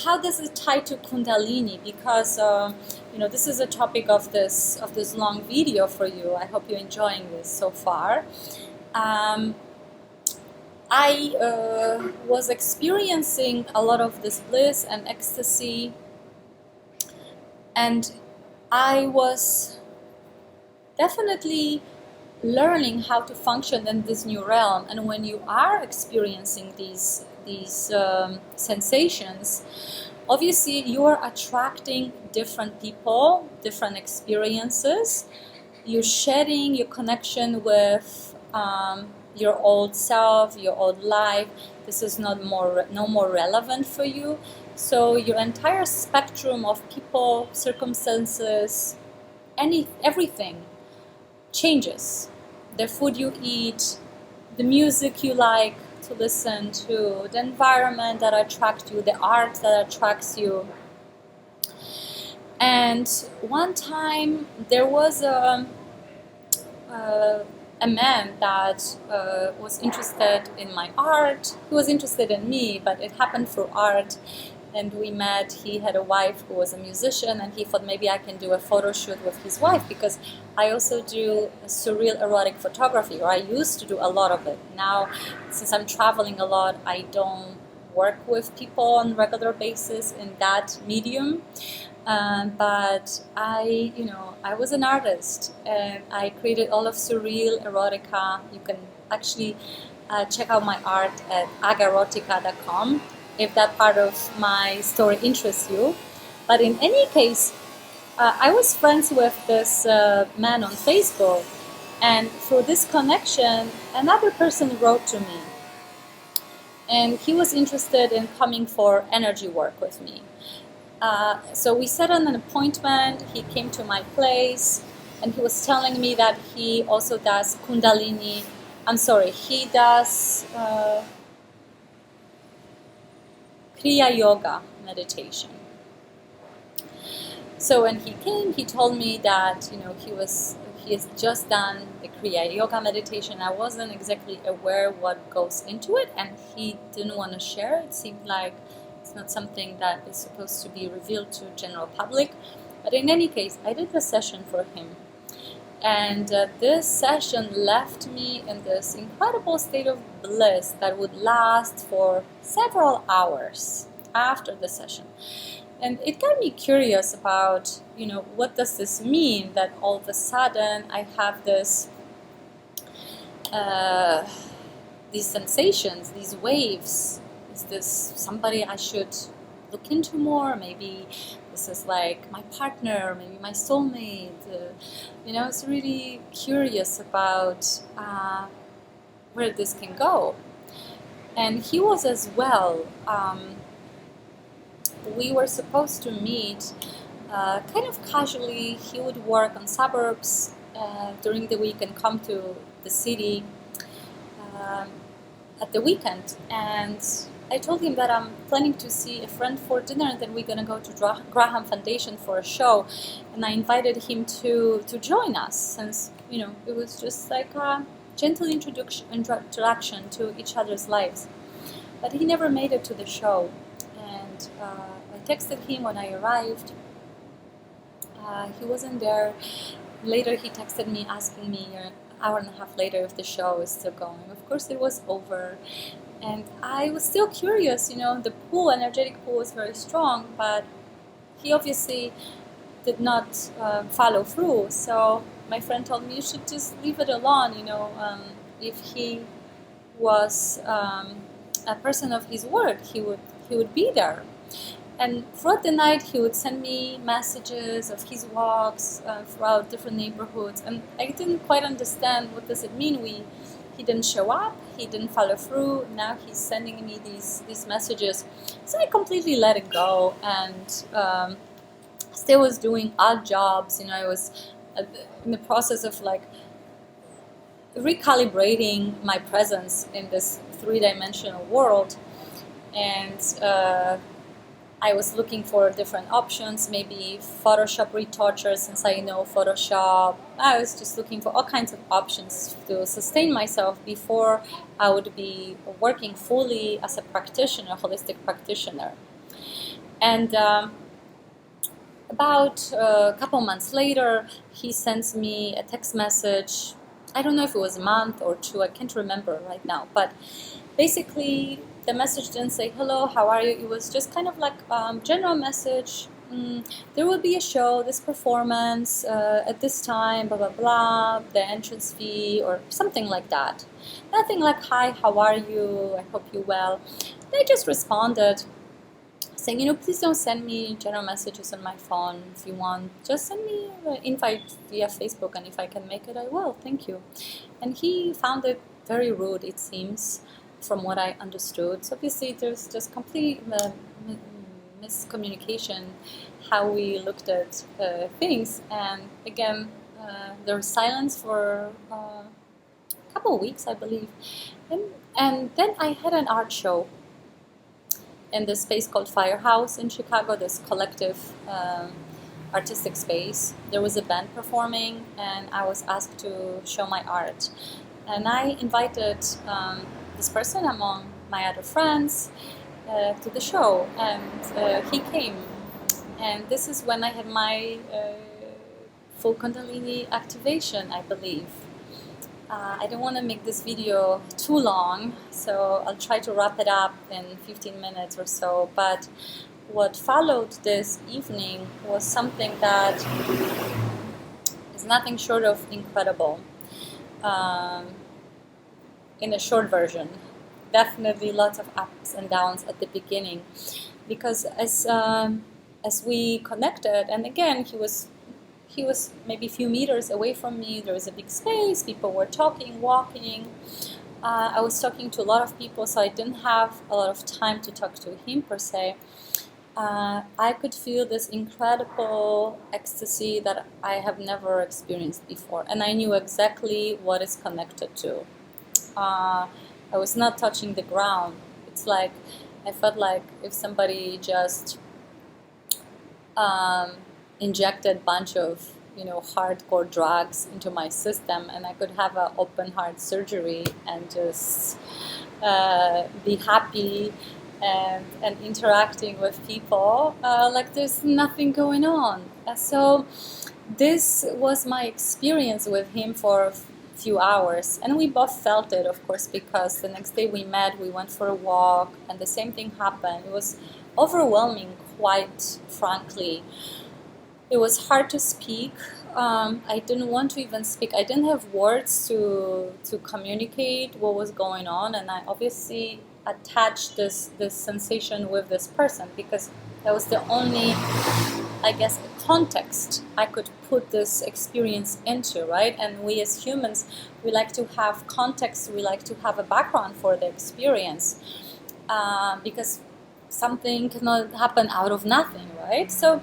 Speaker 1: how does it tie to Kundalini? Because this is a topic of this long video for you. I hope you're enjoying this so far. I was experiencing a lot of this bliss and ecstasy, and I was definitely learning how to function in this new realm. And when you are experiencing these sensations, obviously you are attracting different people, different experiences. You're shedding your connection with your old self, your old life. This is no more relevant for you. So your entire spectrum of people, circumstances, everything changes. The food you eat, the music you like to listen to, the environment that attracts you, the art that attracts you. And one time there was a man that was interested in my art. He was interested in me, but it happened through art. And we met. He had a wife who was a musician, and he thought maybe I can do a photo shoot with his wife, because I also do surreal erotic photography, or I used to do a lot of it. Now, since I'm traveling a lot, I don't work with people on a regular basis in that medium. But I was an artist, and I created all of surreal erotica. You can actually check out my art at agarotica.com if that part of my story interests you. But in any case, I was friends with this man on Facebook, and through this connection, another person wrote to me, and he was interested in coming for energy work with me. So we set on an appointment. He came to my place, and he was telling me that he also does Kundalini. He does Kriya Yoga meditation. So when he came, he told me that he has just done the Kriya Yoga meditation. I wasn't exactly aware what goes into it, and he didn't want to share. It seemed like it's not something that is supposed to be revealed to general public. But in any case, I did the session for him. And this session left me in this incredible state of bliss that would last for several hours after the session. And it got me curious about, what does this mean that all of a sudden I have these sensations, these waves. Is this somebody I should look into more? Maybe this is like my partner, maybe my soulmate. I was really curious about where this can go. And he was as well. We were supposed to meet kind of casually. He would work on suburbs during the week and come to the city at the weekend. And I told him that I'm planning to see a friend for dinner, and then we're going to go to Graham Foundation for a show. And I invited him to join us, since, it was just like a gentle introduction to each other's lives. But he never made it to the show. And I texted him when I arrived. He wasn't there. Later he texted me asking me, hour and a half later if the show is still going. Of course, it was over, and I was still curious. The energetic pull was very strong, but he obviously did not follow through. So my friend told me, you should just leave it alone. If he was a person of his word, he would be there. And throughout the night, he would send me messages of his walks throughout different neighborhoods, and I didn't quite understand what does it mean. He didn't show up, he didn't follow through. Now he's sending me these messages, so I completely let it go, and still was doing odd jobs. I was in the process of recalibrating my presence in this three-dimensional world, and I was looking for different options, maybe Photoshop retoucher, since I know Photoshop. I was just looking for all kinds of options to sustain myself before I would be working fully as a practitioner, holistic practitioner. And about a couple months later, he sends me a text message. I don't know if it was a month or two, I can't remember right now, but basically the message didn't say, hello, how are you? It was just kind of like general message. There will be a show, this performance at this time, blah, blah, blah, the entrance fee or something like that. Nothing like, hi, how are you? I hope you're well. They just responded saying, please don't send me general messages on my phone. If you want, just send me an invite via Facebook, and if I can make it, I will. Thank you. And he found it very rude, it seems, from what I understood. So obviously there's just complete miscommunication how we looked at things. And again, there was silence for a couple of weeks, I believe. And then I had an art show in this space called Firehouse in Chicago, this collective artistic space. There was a band performing, and I was asked to show my art. And I invited this person among my other friends to the show, and he came. And this is when I had my full Kundalini activation, I believe. I don't want to make this video too long, so I'll try to wrap it up in 15 minutes or so. But what followed this evening was something that is nothing short of incredible. In a short version, definitely lots of ups and downs at the beginning, because as we connected, and again he was maybe a few meters away from me. There was a big space, people were talking, walking. I was talking to a lot of people, so I didn't have a lot of time to talk to him per se. I could feel this incredible ecstasy that I have never experienced before, and I knew exactly what it's connected to. I was not touching the ground. It's like I felt like if somebody just injected a bunch of hardcore drugs into my system, and I could have an open heart surgery and just be happy and interacting with people like there's nothing going on. So this was my experience with him for few hours, and we both felt it, of course, because the next day we met, we went for a walk, and the same thing happened. It was overwhelming, quite frankly. It was hard to speak. I didn't want to even speak. I didn't have words to communicate what was going on, and I obviously attached this sensation with this person because that was the only, I guess, context I could put this experience into, right? And we as humans, we like to have context, we like to have a background for the experience because something cannot happen out of nothing, right? So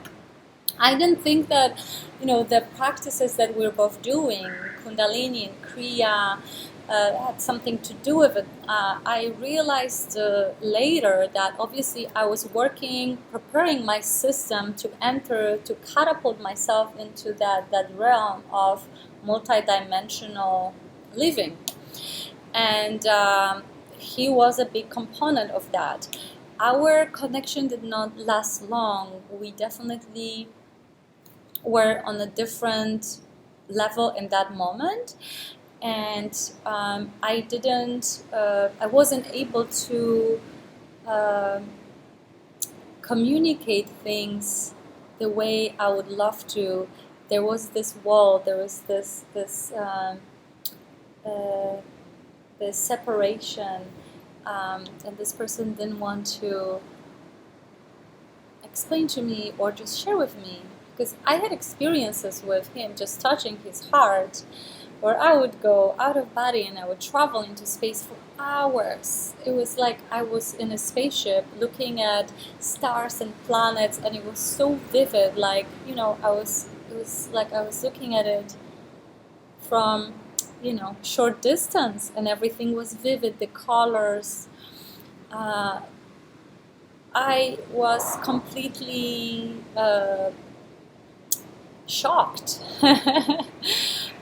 Speaker 1: I didn't think that, the practices that we're both doing, Kundalini and Kriya, had something to do with it. I realized later that obviously I was preparing my system to catapult myself into that realm of multidimensional living. And he was a big component of that. Our connection did not last long. We definitely were on a different level in that moment. and I wasn't able to communicate things the way I would love to. There was this wall, there was this separation, and this person didn't want to explain to me or just share with me, because I had experiences with him just touching his heart, where I would go out of body and I would travel into space for hours. It was like I was in a spaceship looking at stars and planets, and it was so vivid. Like, you know, it was like I was looking at it from, you know, short distance, and everything was vivid, the colors. I was completely shocked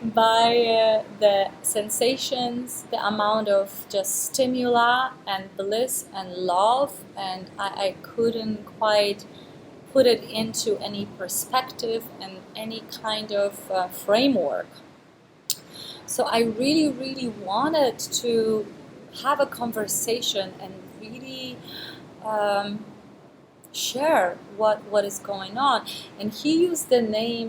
Speaker 1: by the sensations, the amount of just stimuli and bliss and love, and I couldn't quite put it into any perspective and any kind of framework. So I really, really wanted to have a conversation and really share what is going on. And he used the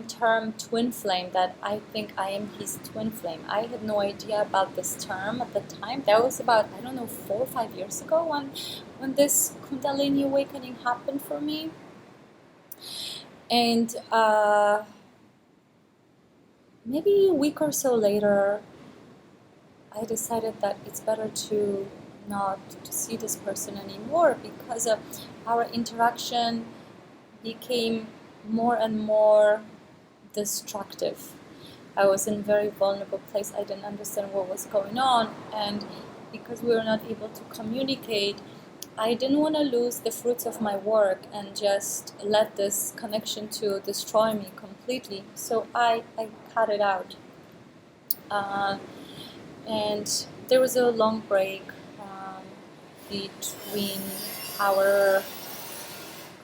Speaker 1: term twin flame, that I think I am his twin flame. I had no idea about this term at the time. That was about, I don't know, 4 or 5 years ago when this Kundalini Awakening happened for me. And maybe a week or so later, I decided that it's better to not to see this person anymore, because our interaction became more and more destructive. I was in a very vulnerable place. I didn't understand what was going on, and because we were not able to communicate, I didn't want to lose the fruits of my work and just let this connection to destroy me completely. So I cut it out. And there was a long break between our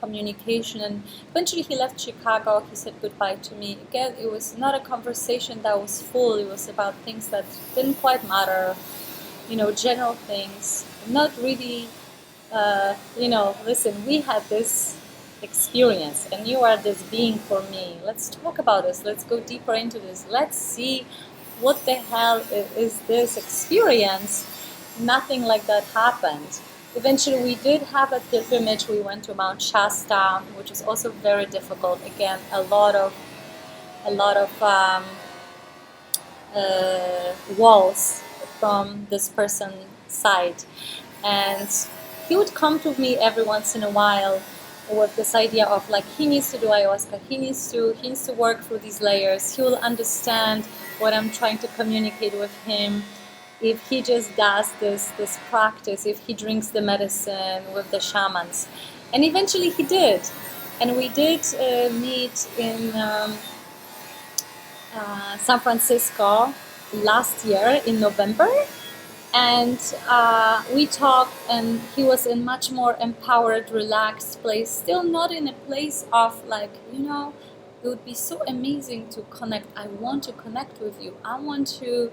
Speaker 1: communication, and eventually he left Chicago. He said goodbye to me. Again, it was not a conversation that was full. It was about things that didn't quite matter, you know, general things, not really, you know, listen, we had this experience and you are this being for me. Let's talk about this. Let's go deeper into this. Let's see what the hell is this experience. Nothing like that happened. Eventually we did have a pilgrimage. We went to Mount Shasta, which was also very difficult. Again, a lot of walls from this person's side. And he would come to me every once in a while with this idea of like, he needs to do ayahuasca, he needs to work through these layers, he will understand what I'm trying to communicate with him if he just does this practice, if he drinks the medicine with the shamans. And eventually he did. And we did meet in San Francisco last year in November. And we talked, and he was in much more empowered, relaxed place, still not in a place of like, you know, it would be so amazing to connect. I want to connect with you. I want to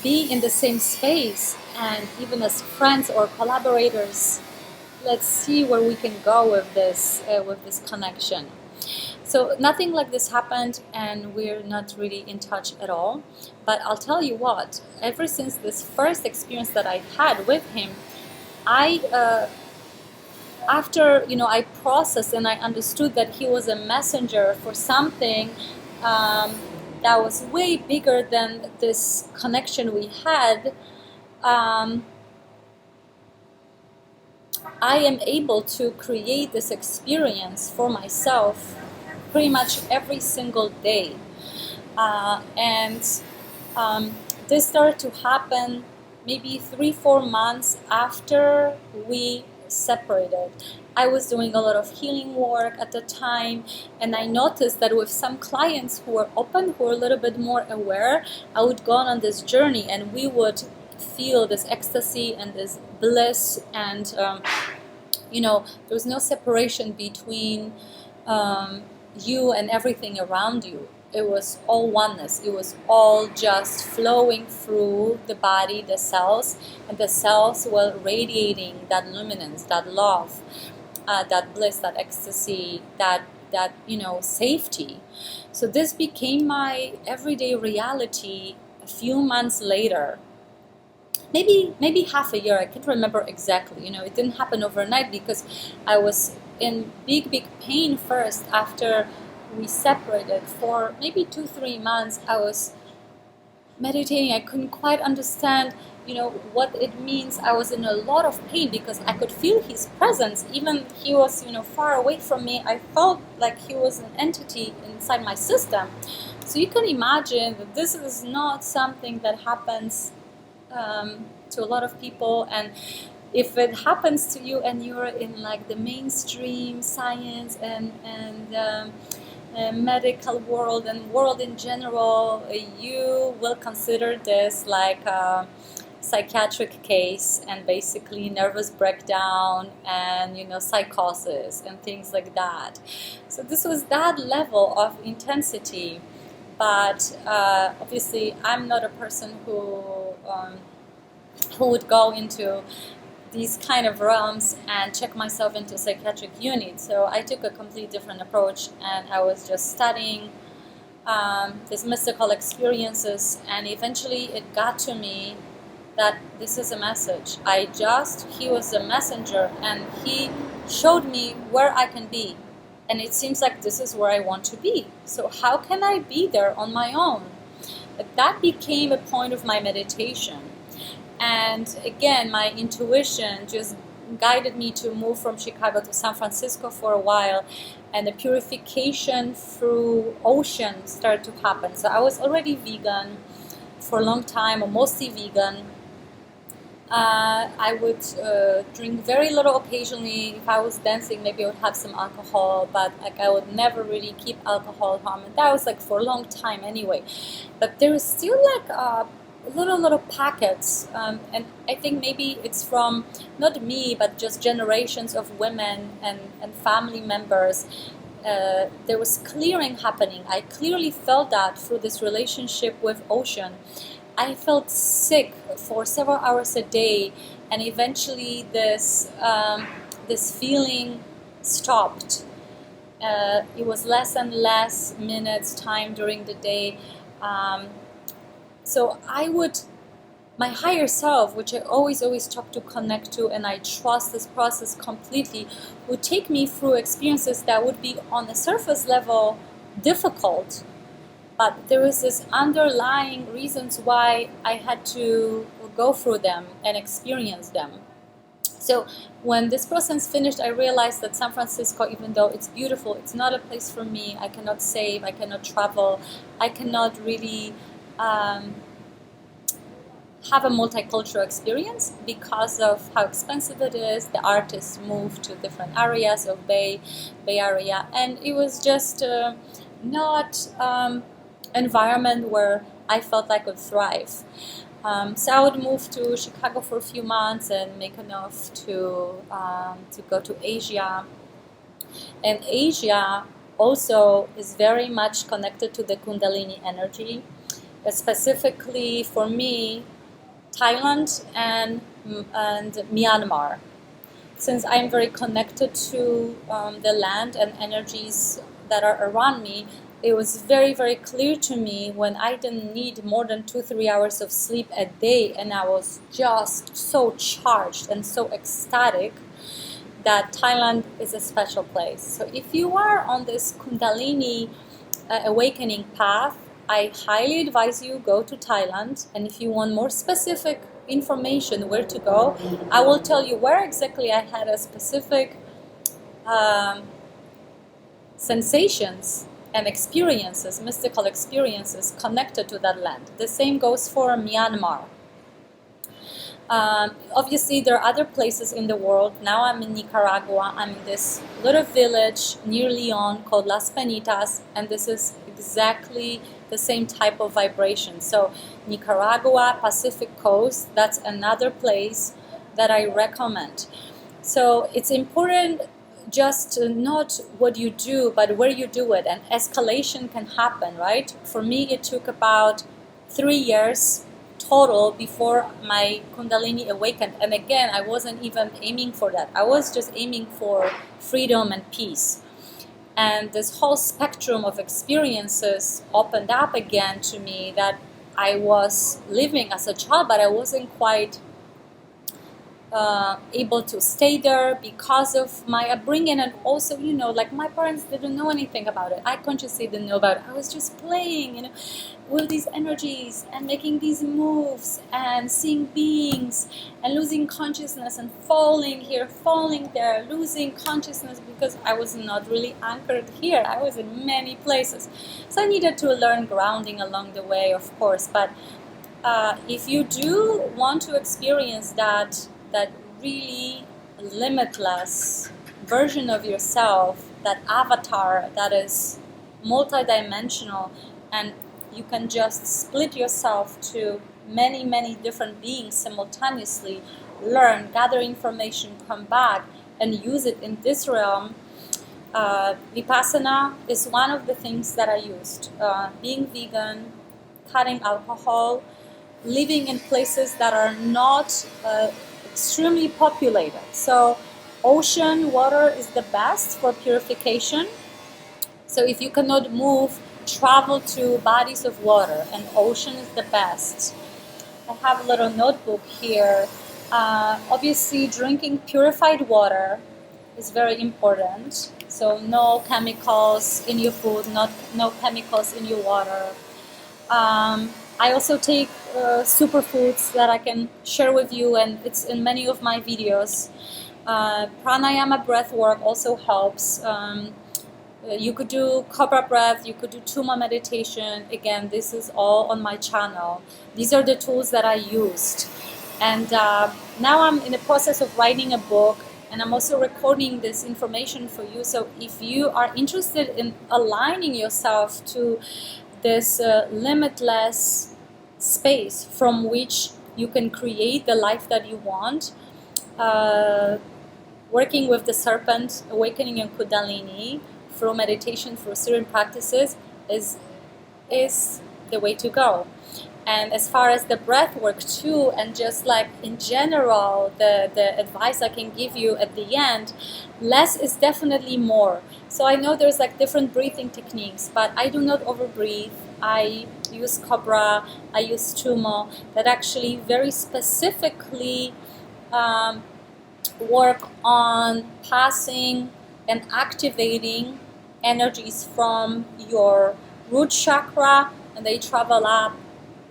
Speaker 1: be in the same space, and even as friends or collaborators, let's see where we can go with this connection. So nothing like this happened, and we're not really in touch at all. But I'll tell you what, ever since this first experience that I had with him, after, you know, I processed and I understood that he was a messenger for something that was way bigger than this connection we had. I am able to create this experience for myself pretty much every single day. This started to happen maybe 3-4 months after we separated. I was doing a lot of healing work at the time, and I noticed that with some clients who were open, who were a little bit more aware, I would go on this journey and we would feel this ecstasy and this bliss, and you know, there was no separation between you and everything around you. it was all oneness. It was all just flowing through the body, the cells, and the cells were radiating that luminance, that love, that bliss, that ecstasy, that safety. So this became my everyday reality a few months later. Maybe half a year, I can't remember exactly. It didn't happen overnight because I was in big pain first. After we separated for maybe 2-3 months, I was meditating. I couldn't quite understand what it means. I was in a lot of pain because I could feel his presence. Even he was far away from me, I felt like he was an entity inside my system. So you can imagine that this is not something that happens to a lot of people. And if it happens to you and you're in like the mainstream science and medical world and world in general, you will consider this like a psychiatric case and basically nervous breakdown and psychosis and things like that. So this was that level of intensity. But obviously I'm not a person who would go into these kind of realms and check myself into psychiatric unit. So I took a completely different approach, and I was just studying these mystical experiences, and eventually it got to me that this is a message. He was a messenger, and he showed me where I can be. And it seems like this is where I want to be. So how can I be there on my own? But that became a point of my meditation. And again, my intuition just guided me to move from Chicago to San Francisco for a while, and the purification through ocean started to happen. So I was already vegan for a long time, or mostly vegan. I would drink very little occasionally. If I was dancing, maybe I would have some alcohol, but like I would never really keep alcohol at home. And that was like for a long time anyway. But there is still like little packets, and I think maybe it's from not me but just generations of women and family members. There was clearing happening. I clearly felt that through this relationship with ocean. I felt sick for several hours a day, and eventually this feeling stopped. It was less and less minutes time during the day. So my higher self, which I always talk to connect to, and I trust this process completely, would take me through experiences that would be on the surface level difficult, but there is this underlying reasons why I had to go through them and experience them. So when this process finished, I realized that San Francisco, even though it's beautiful, it's not a place for me. I cannot save, I cannot travel, I cannot really have a multicultural experience because of how expensive it is. The artists moved to different areas of Bay Area, and it was just not environment where I felt I could thrive. So I would move to Chicago for a few months and make enough to go to Asia. And Asia also is very much connected to the Kundalini energy. Specifically for me, Thailand and Myanmar. Since I'm very connected to the land and energies that are around me, it was very, very clear to me when I didn't need more than 2-3 hours of sleep a day, and I was just so charged and so ecstatic, that Thailand is a special place. So if you are on this Kundalini awakening path, I highly advise you go to Thailand. And if you want more specific information where to go, I will tell you where exactly I had a specific sensations and experiences, mystical experiences connected to that land. The same goes for Myanmar. Obviously, there are other places in the world. Now I'm in Nicaragua. I'm in this little village near Leon called Las Penitas, and this is exactly the same type of vibration. So Nicaragua, Pacific Coast, that's another place that I recommend. So it's important just not what you do, but where you do it, and escalation can happen, right? For me, it took about 3 years total before my Kundalini awakened. And again, I wasn't even aiming for that. I was just aiming for freedom and peace. And this whole spectrum of experiences opened up again to me that I was living as a child, but I wasn't quite able to stay there because of my upbringing. And also, you know, like my parents didn't know anything about it. I consciously didn't know about it. I was just playing, you know, with these energies and making these moves and seeing beings and losing consciousness and falling here, falling there, losing consciousness because I was not really anchored here. I was in many places. So I needed to learn grounding along the way, of course. But if you do want to experience that really limitless version of yourself, that avatar that is multidimensional, and you can just split yourself to many different beings simultaneously, learn, gather information, come back and use it in this realm. Vipassana is one of the things that I used. Being vegan, cutting alcohol, living in places that are not extremely populated. So ocean water is the best for purification. So if you cannot move, travel to bodies of water, and ocean is the best. I have a little notebook here. Obviously, drinking purified water is very important. So no chemicals in your food, no chemicals in your water. I also take superfoods that I can share with you, and it's in many of my videos. Pranayama breath work also helps. You could do cobra breath, you could do Tuma meditation. Again, this is all on my channel. These are the tools that I used. And now I'm in the process of writing a book, and I'm also recording this information for you. So if you are interested in aligning yourself to this limitless space from which you can create the life that you want, working with the serpent, awakening and Kundalini through meditation, through certain practices is the way to go. And as far as the breath work too, and just like in general, the advice I can give you at the end, less is definitely more. So I know there's like different breathing techniques, but I do not overbreathe. I use cobra, I use tumo, that actually very specifically work on passing and activating energies from your root chakra, and they travel up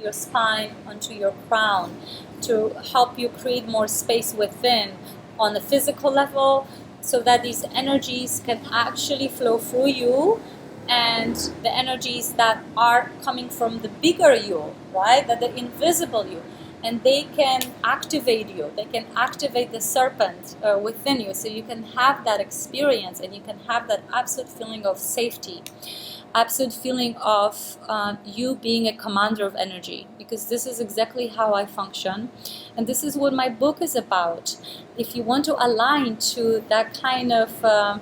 Speaker 1: your spine onto your crown to help you create more space within on the physical level, so that these energies can actually flow through you, and the energies that are coming from the bigger you, right, that the invisible you, and they can activate you, they can activate the serpent within you, so you can have that experience and you can have that absolute feeling of safety, absolute feeling of you being a commander of energy, because this is exactly how I function, and this is what my book is about. If you want to align to that kind of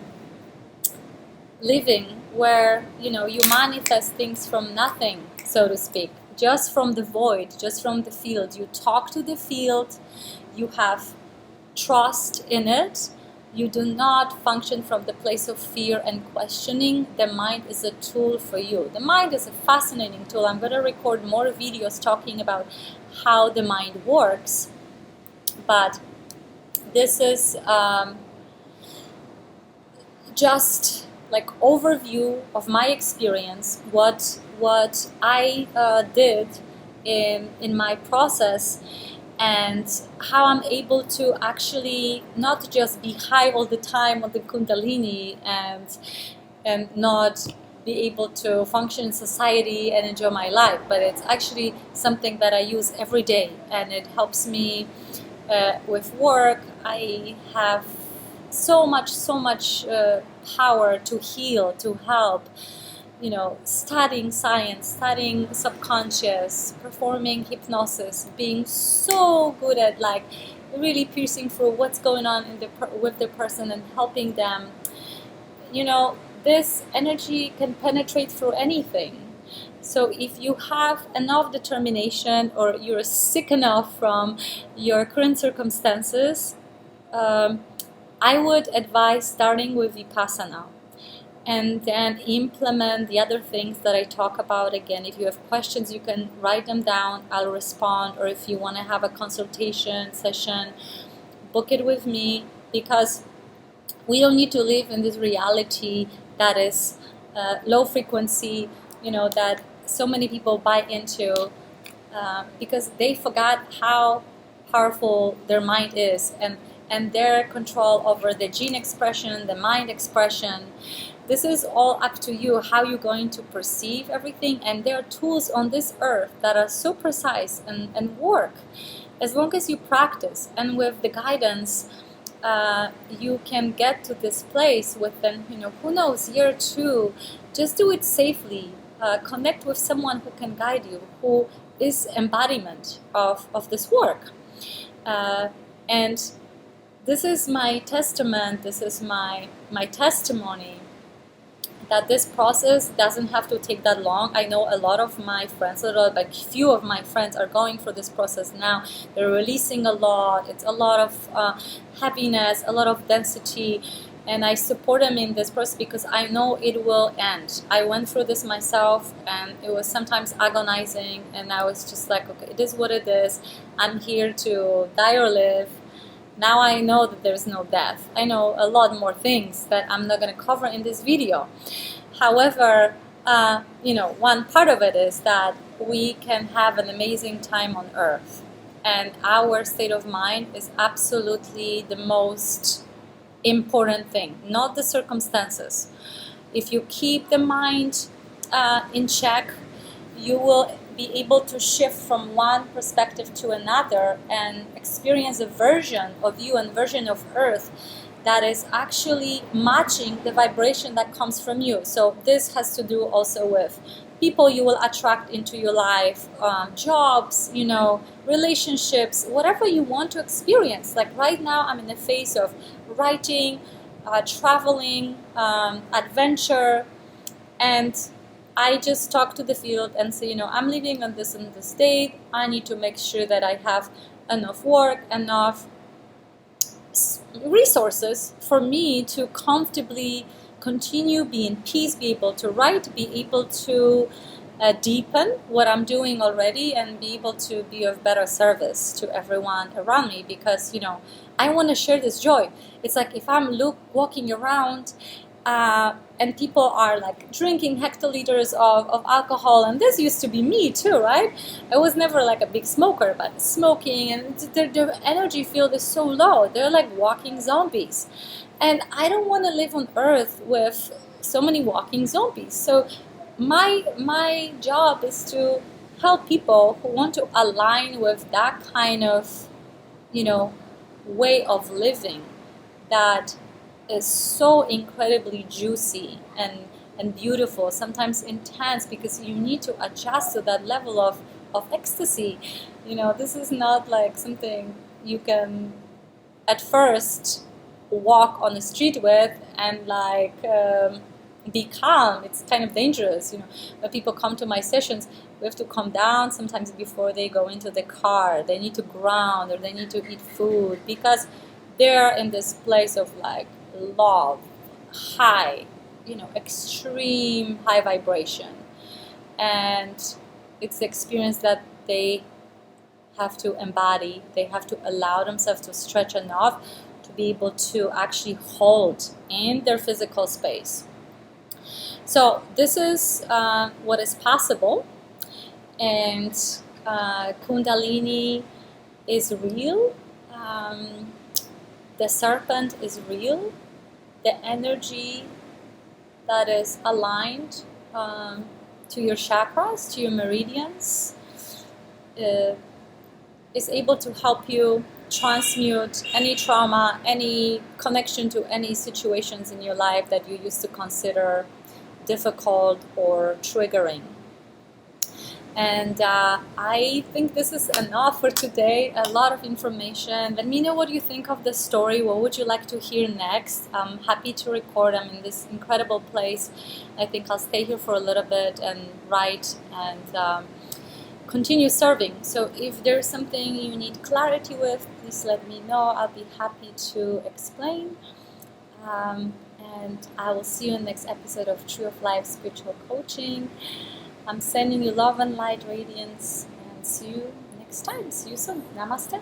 Speaker 1: living where, you know, you manifest things from nothing, so to speak, just from the void, just from the field, you talk to the field, you have trust in it. You do not function from the place of fear and questioning. The mind is a tool for you. The mind is a fascinating tool. I'm going to record more videos talking about how the mind works. But this is just like overview of my experience, what I did in my process, and how I'm able to actually not just be high all the time on the Kundalini and not be able to function in society and enjoy my life, but it's actually something that I use every day, and it helps me with work. I have so much power to heal, to help, you know, studying science, studying subconscious, performing hypnosis, being so good at like really piercing through what's going on with the person and helping them you know, this energy can penetrate through anything. So if you have enough determination, or you're sick enough from your current circumstances, I would advise starting with vipassana, and then implement the other things that I talk about. Again, if you have questions, you can write them down, I'll respond. Or if you want to have a consultation session, book it with me, because we don't need to live in this reality that is low frequency, you know, that so many people buy into, because they forgot how powerful their mind is, and their control over the gene expression, the mind expression. This is all up to you, how you're going to perceive everything. And there are tools on this earth that are so precise and work as long as you practice. And with the guidance, you can get to this place within, you know, who knows, year 2. Just do it safely. Connect with someone who can guide you, who is embodiment of this work. And this is my testament, this is my testimony, that this process doesn't have to take that long. I know a lot of my friends, like few of my friends, are going through this process now. They're releasing a lot. It's a lot of happiness, a lot of density, and I support them in this process because I know it will end. I went through this myself, and it was sometimes agonizing, and I was just like, okay, it is what it is. I'm here to die or live. Now I know that there's no death. I know a lot more things that I'm not going to cover in this video. However, you know, one part of it is that we can have an amazing time on earth. And our state of mind is absolutely the most important thing, not the circumstances. If you keep the mind in check, you will be able to shift from one perspective to another and experience a version of you and version of earth that is actually matching the vibration that comes from you. So this has to do also with people you will attract into your life, jobs, you know, relationships, whatever you want to experience. Like right now I'm in the phase of writing, traveling, adventure, and I just talk to the field and say, you know, I'm living on this and this date. I need to make sure that I have enough work, enough resources for me to comfortably continue, be in peace, be able to write, be able to deepen what I'm doing already, and be able to be of better service to everyone around me, because, you know, I want to share this joy. It's like if I'm walking around and people are like drinking hectoliters of alcohol, and this used to be me too, right? I was never like a big smoker, but smoking, and their energy field is so low. They're like walking zombies. And I don't want to live on earth with so many walking zombies. So my job is to help people who want to align with that kind of, you know, way of living that is so incredibly juicy and beautiful, sometimes intense, because you need to adjust to that level of ecstasy. You know, this is not like something you can at first walk on the street with and like be calm. It's kind of dangerous, you know. When people come to my sessions, we have to calm down sometimes before they go into the car. They need to ground, or they need to eat food, because they're in this place of like love, high, you know, extreme high vibration, and it's the experience that they have to embody. They have to allow themselves to stretch enough to be able to actually hold in their physical space. So this is what is possible, and Kundalini is real. The serpent is real. The energy that is aligned to your chakras, to your meridians, is able to help you transmute any trauma, any connection to any situations in your life that you used to consider difficult or triggering. And I think this is enough for today. A lot of information. Let me know what you think of the story. What would you like to hear next? I'm happy to record. I'm in this incredible place. I think I'll stay here for a little bit and write and continue serving. So if there's something you need clarity with, please let me know. I'll be happy to explain. And I will see you in the next episode of Tree of Life Spiritual Coaching. I'm sending you love and light, radiance, and see you next time. See you soon. Namaste.